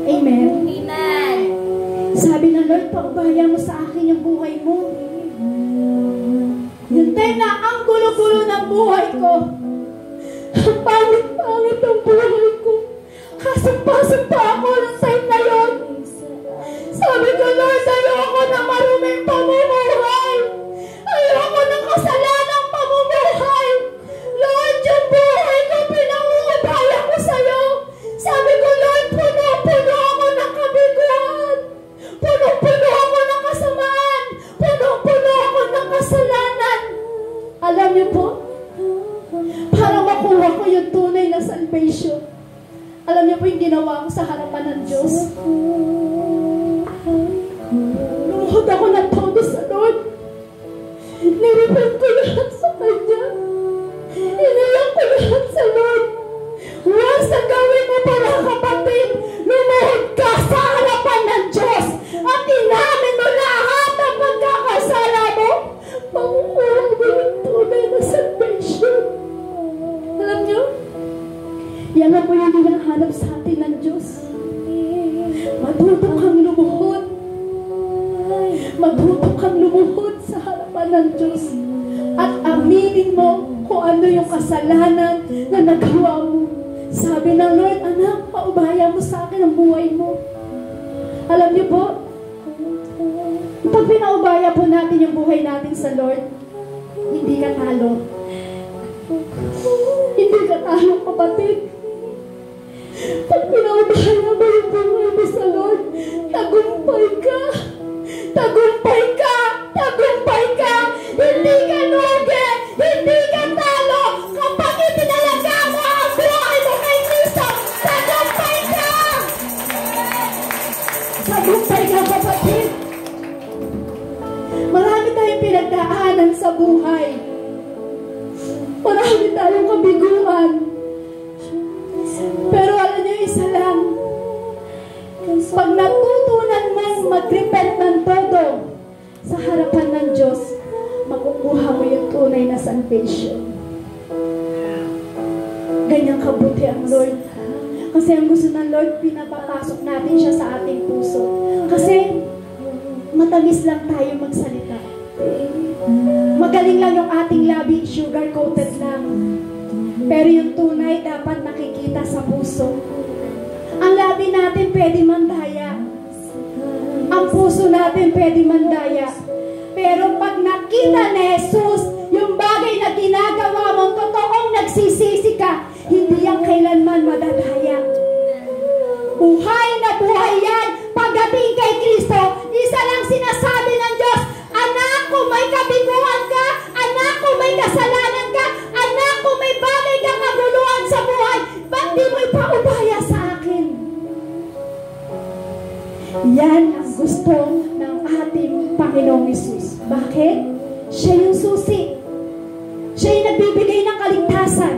Amen. Amen. Sabi ng Lord, paubaya mo sa akin yung buhay mo. Yung time na ang gulo-gulo ng buhay ko. Ang pangit-pangit ng buhay ko. Kasing-pasing pa ako ng time na yun. Sabi ko, Lord, ayoko na maruming pamumuhay. Ayoko ng kasalanang pamumuhay. Lord, yung buhay ko, pinangungubaya ko sa'yo. Sabi ko, Lord, puno-puno ako ng kabiguan. Puno-puno ako ng kasamaan. Puno-puno ako ng kasalanan. Alam niyo po, para makuha ko yung tunay na salvation, alam niyo po yung ginawa ko sa harapan ng Diyos. Lumuhod ako ng todo sa Lord. Nirepent ko lahat sa Kanya. Iniyak ko lahat sa Lord. Huwag sa gawin mo para kapatid, lumuhod ka sa harapan ng Diyos at inamin mo lahat ang pagkakasala mo. Makukuha mo yung tunay na salvation. Alam niyo, yan na po yung hinahanap sa atin ng Diyos. Matuto kang lumuhod. Matuto kang lumuhod sa harapan ng Diyos. At aminin mo kung ano yung kasalanan na nagawa mo. Sabi ng Lord, anak, paubaya mo sa akin ang buhay mo. Alam niyo po, pag pinaubaya po natin yung buhay natin sa Lord, hindi ka talo. Hindi ka talo, kapatid. Pag pinaubaya mo yung buhay mo sa Lord, tagumpay ka. Tagumpay ka. Tagumpay ka. Hindi ka lugi. Hindi ka talo. Kapag itinalaga mo ang buhay mo kay Kristo, tagumpay ka. Tagumpay ka, kapatid. Marami tayong pinagdaanan sa buhay. Marami tayong kabiguan. Pero alam niyo, isa lang. Pag natutunan mong mag-repent ng todo sa harapan ng Diyos, makukuha mo yung tunay na salvation. Ganyan kabuti ang Lord. Kasi ang gusto ng Lord, pinapapasok natin siya sa ating puso. Kasi matamis lang tayo magsalita. Magaling lang yung ating labi, sugar-coated lang. Pero yung tunay dapat nakikita sa puso. Ang labi natin pwede mandaya. Ang puso natin pwede mandaya. Pero pag nakita ni Jesus, yung bagay na ginagawa mo, totoong nagsisisi ka, hindi yan kailanman madadaya. Buhay na buhay yan. Pagdating kay Kristo, isa lang sinasabi ng Diyos, anak ko, may kabiguan ka, anak ko, may kasalanan ka, anak ko, may bagay kang kaguluhan sa buhay, ba't di mo ipaubaya sa akin? Yan ang gusto ng ating Panginoong Hesus. Bakit? Siya yung susi. Siya yung nagbibigay ng kaligtasan.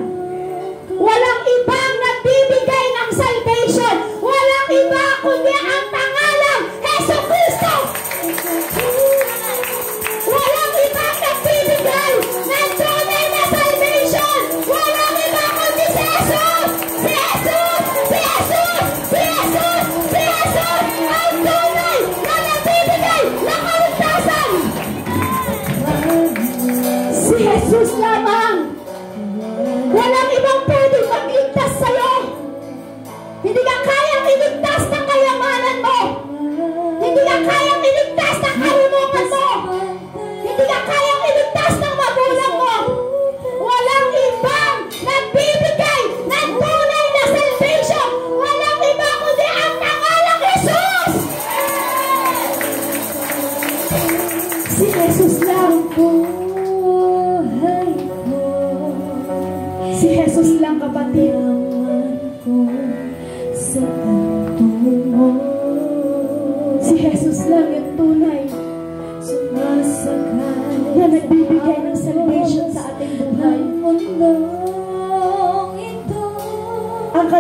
Walang ibang nagbibigay ng salvation. Walang iba kundi ang pangalang Jesucristo. Walang ibang nagbibigay ng tunay na salvation. Walang iba kundi si Jesus. Si Jesus! Si Jesus! Si Jesus! Si Jesus! Ang tunay na nagbibigay ng kaligtasan. Si Jesus lamang. Walang ibang pwedeng magligtas sa'yo. Hindi ka kayang iligtas ng kayamanan mo. Hindi ka kayang iligtas ng karunungan mo. Hindi ka kayang iligtas ng magulang mo. Walang ibang nagbibigay ng tunay na salvation. Walang iba kundi ang pangalang Jesus. Si Jesus lang po. Si Jesus lang, kapatid. Si Jesus lang yung tunay na nagbibigay ng salvation sa ating buhay.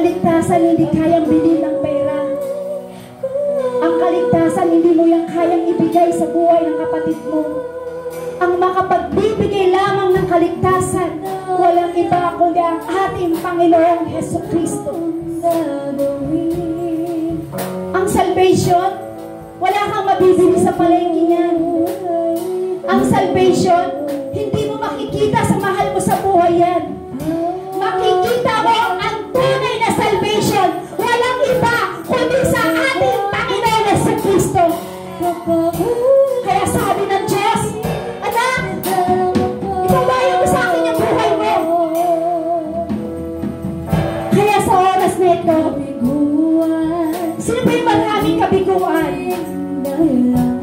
kaligtasan hindi kayang bilhin ng pera. Ang kaligtasan hindi mo yan kayang ibigay sa buhay ng kapatid mo. Ang makapagbibigay lamang ng kaligtasan, walang iba kundi ang ating Panginoong Hesukristo. Ang salvation, wala kang mabibili sa palengke niyan. Ang salvation, hindi mo makikita sa mahal mo sa buhay yan. Makikita mo ang tunay na salvation, walang iba kundi sa ating Panginoong Hesukristo. Kaya sabi ng Diyos, anak, ipabayan mo sa akin yung buhay mo. Kaya sa oras na ito, sino ba yung maraming kabiguan?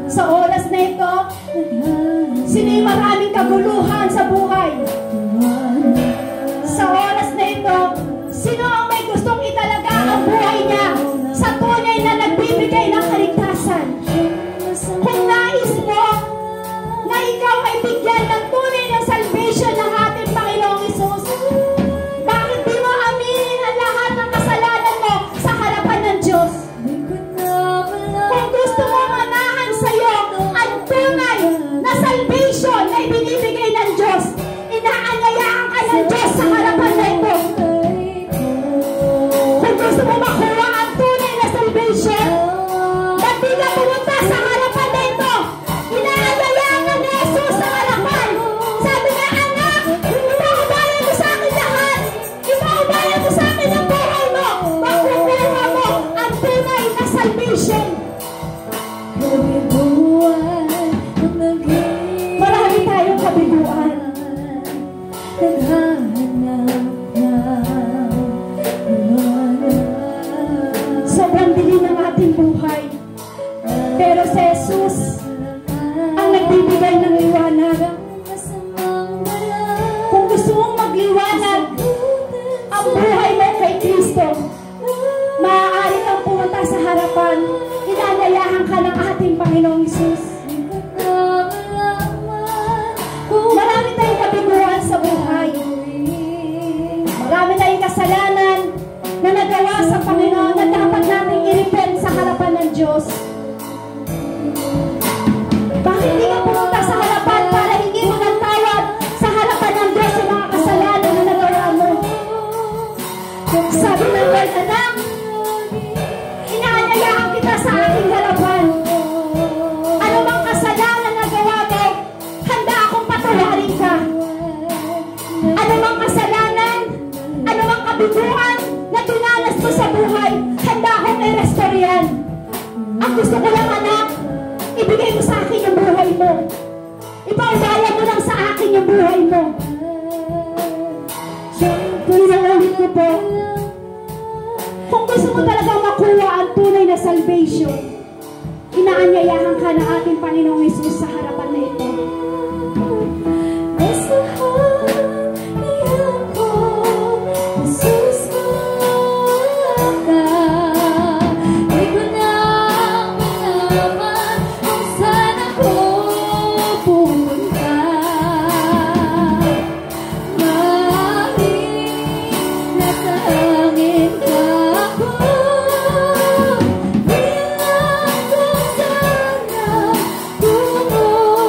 Sa oras na ito, sino yung maraming kaguluhan sa buhay? Sa oras na ito, sino ang may gustong italaga ang buhay niya sa tunay na nagbibigay ng kaligtasan? Kung nais mo na ikaw ay bigyan ng tunay ng salvation ng ating Panginoong Hesus, bakit di mo aminin ang lahat ng kasalanan mo sa harapan ng Diyos? Kung gusto mo manahan sa iyo ang tunay na salvation na ibinibigay ng Diyos, inaanyayaan ka ng Diyos sa harapan na ito. Kung gusto mo makuha ang tunay na salvation, ba't di ka pumunta sa harapan na ito? Inaanyayaan ka ni Jesus sa harapan. Sabi niya, anak, ipaubayan mo sa akin lahat. Ipaubayan mo sa akin ang buhay mo. Makukuha mo ang tunay na salvation. Marami tayong kabiguan. Sobrang dilim ng ating buhay. Pero si Jesus ang nagbibigay ng liwanag. Kung gusto mong magliwanag ang buhay mo kay Kristo, maaari kang pumunta sa harapan. Inanyayahan ka ng ating Panginoong Hesus. Marami tayong kabiguan sa buhay. Marami tayong kasalanan na nagawa sa Panginoon na dapat nating i-repent sa harapan ng Diyos. Bakit di ka pumunta sa harapan para hindi mo nagtawad sa harapan ng Diyos yung mga kasalanan na nagawa mo? Sabi ng Lord, anak, inaanyayahan kita sa aking harapan. Ano mang kasalanan na gawa mo, handa akong patawarin ka. Ano mang kasalanan, ano mang kabiguan na dinanas mo sa buhay, handa akong i-restore yan. Ang gusto ko lang, anak, ibigay mo sa akin yung buhay mo. Ipaubayan mo lang sa akin yung buhay mo. Pinaulit ko po, kung gusto mo talagang makuha ang tunay na salvation, inaanyayahan ka na ating Panginoong Hesus sa harapan na ito. Oh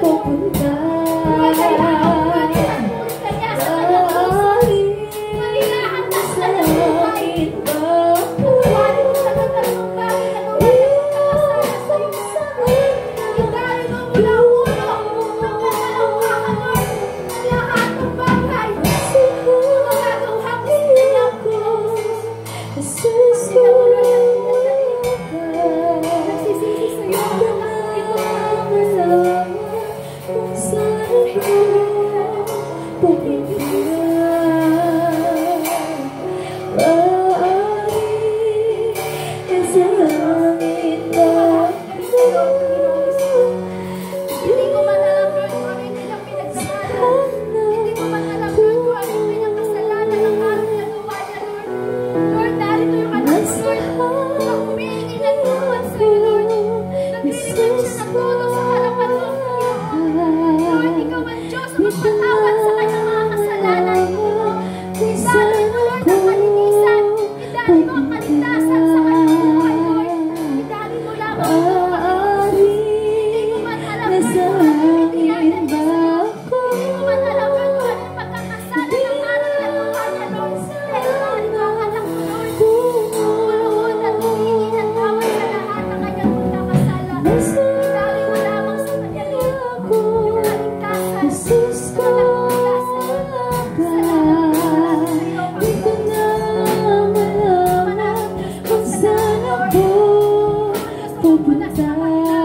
pupunta? Salamat!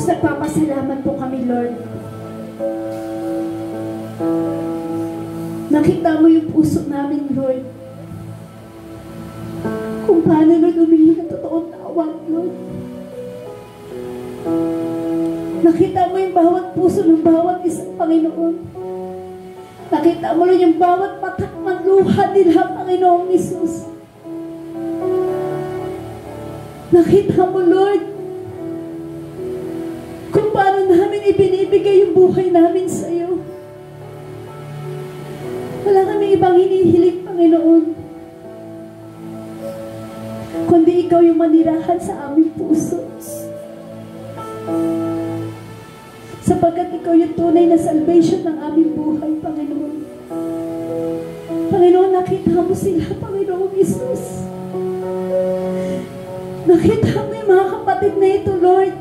Jesus, nagpapasalamat po kami, Lord. Nakita mo yung puso namin, Lord. Kung paano, Lord, humingi ng totoong tawad, Lord. Nakita mo yung bawat puso ng bawat isang Panginoon. Nakita mo, Lord, yung bawat patak ng luha nila, Panginoong Jesus. Nakita mo, Lord, kung paano namin ibinibigay yung buhay namin sa iyo. Wala kami ibang hinihiling, Panginoon, kundi ikaw yung manirahan sa aming puso. Sapagkat ikaw yung tunay na salvation ng aming buhay, Panginoon. Panginoon, nakita mo sila, Panginoong Jesus. Nakita mo yung mga kapatid na ito, Lord.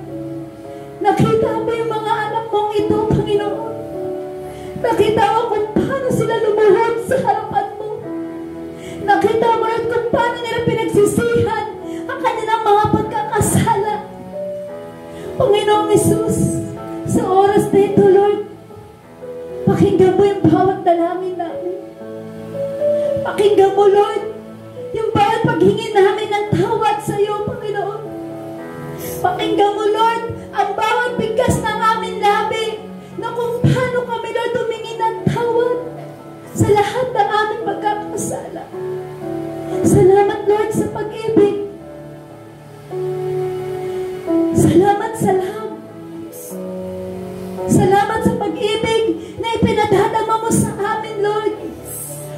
Nakita mo yung mga anak mong ito, Panginoon. Nakita mo kung paano sila lumuhod sa harapan mo. Nakita mo, Lord, kung paano nila pinagsisihan ang kanilang mga pagkakasala. Panginoong Jesus, sa oras na ito, Lord, pakinggan mo yung bawat dalangin namin. Pakinggan mo, Lord, yung bawat paghingi namin ng tawad sa iyo, Panginoon. Pakinggan mo, Lord, ang bawat bigkas ng aming labi na kung paano kami, Lord, humingi ng tawad sa lahat ng aming pagkakasala. Salamat, Lord, sa pag-ibig. Salamat, salamat sa pag-ibig na ipinadadama mo sa amin, Lord.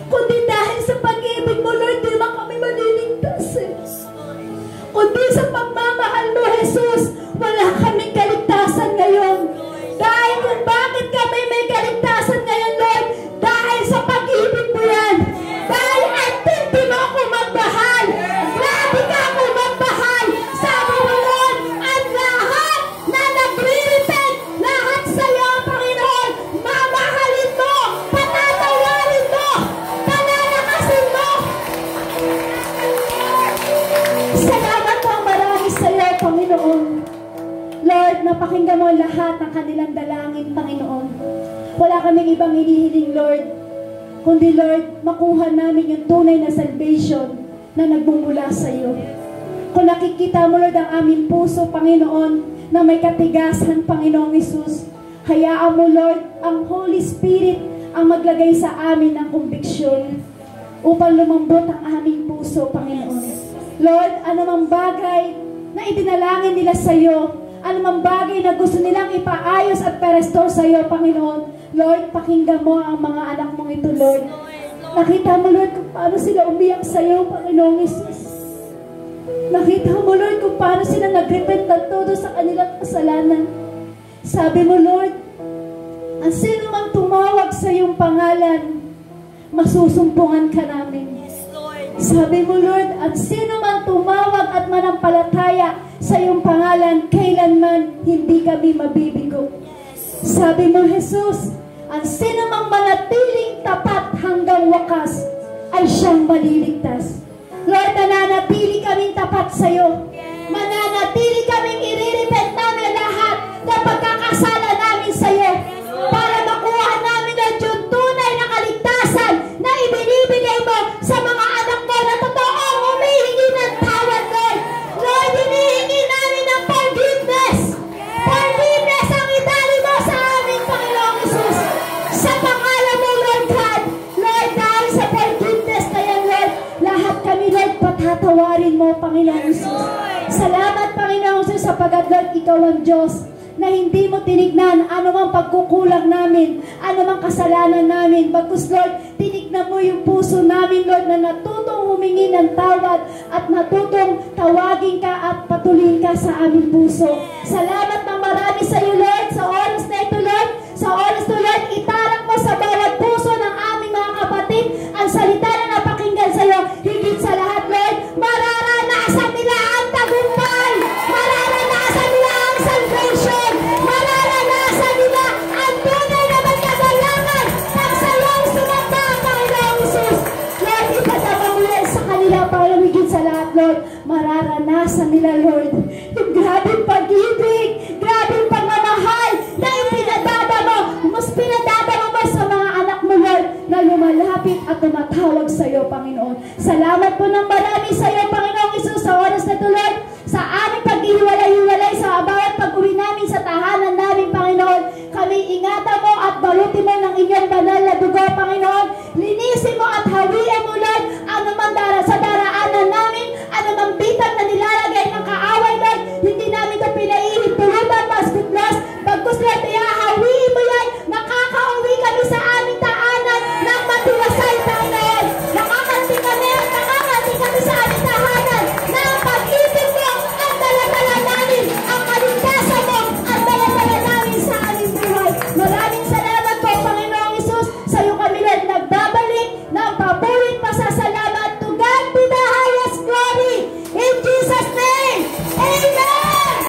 Kundi dahil sa pag-ibig mo, Lord, di ba kami maliligtas eh. Kundi sa pagmamahal mo, Jesus, wala kaming kaligtasan ngayon. Dahil kung bakit kami may kaligtasan ngayon, Lord, dahil sa pag-ibig mo yan. Dahil antindi mo ako magmahal. Grabe ka ako magmahal. Sabi mo, Lord, ang lahat na nagre-repent, lahat sa'yo, Panginoon, mamahalin mo, patatawarin mo, palalakasin mo. Salamat po marami sa'yo, Panginoon. Lord, napakinggan mo lahat ng kanilang dalangin, Panginoon. Wala kaming ibang hinihiling, Lord, kundi, Lord, makuha namin yung tunay na salvation na nagmumula sa iyo. Kung nakikita mo, Lord, ang aming puso, Panginoon, na may katigasan, Panginoong Jesus, hayaan mo, Lord, ang Holy Spirit ang maglagay sa amin ng kumbiksyon upang lumambot ang aming puso, Panginoon. Lord, anumang bagay na idinalangin nila sa iyo, anumang bagay na gusto nilang ipaayos at pa-restore sa iyo, Panginoon, Lord, pakinggan mo ang mga anak mong ito, Lord. Nakita mo, Lord, kung paano sila umiyak sa iyo, Panginoong Jesus. Nakita mo, Lord, kung paano sila nag-repent ng todo sa kanilang kasalanan. Sabi mo, Lord, ang sino mang tumawag sa iyong pangalan, masusumpungan ka namin. Sabi mo, Lord, ang sino mang tumawag at manampalataya sa iyong pangalan, kailanman hindi kami mabibigo. Sabi mo, Jesus, ang sino mang manatiling tapat hanggang wakas ay siyang maliligtas. Lord, nananatili kaming tapat sa iyo. Mananatili kaming i-repent namin lahat ng pagkakasala namin sa iyo para makuha namin ang yung tunay na kaligtasan na ibinibigay mo sa mga anak mo na totoong humihingi ng tawad, Lord. Lord, hinihingi namin ng forgiveness. Forgiveness ang idali mo sa amin, Panginoong Jesus. Sa pangalan mo, Lord God. Lord, dahil sa forgiveness na yan, Lord, lahat kami, Lord, patatawarin mo, Panginoong Jesus. Salamat, Panginoong Jesus, sapagat, Lord, ikaw ang Diyos na hindi mo tinignan anumang pagkukulang namin, anumang kasalanan namin. Bagkus, Lord, tinignan mo yung puso namin, Lord, na natutong humingi ng tawad at natutong tawagin ka at patuloyin ka sa aming puso. Salamat ng marami sa iyo, Lord, sa oras na ito, Lord. Sa oras na, Lord, itarak mo sa bawat puso ng aming mga kapatid ang salita na napakinggan sa iyo. Higit sa lahat, Lord, mararanasan nila ang tagumpay. Mararanasan nila ang salvation. Mararanasan nila ang tunay na magkagalangan pag sa iyong sumamba, Panginoong Jesus. Lord, ipadamang ulit sa kanila, Panginoon, higit sa lahat, Lord, mararanasan nila, Lord, yung grabing pag-ibig, grabing pag Panginoon.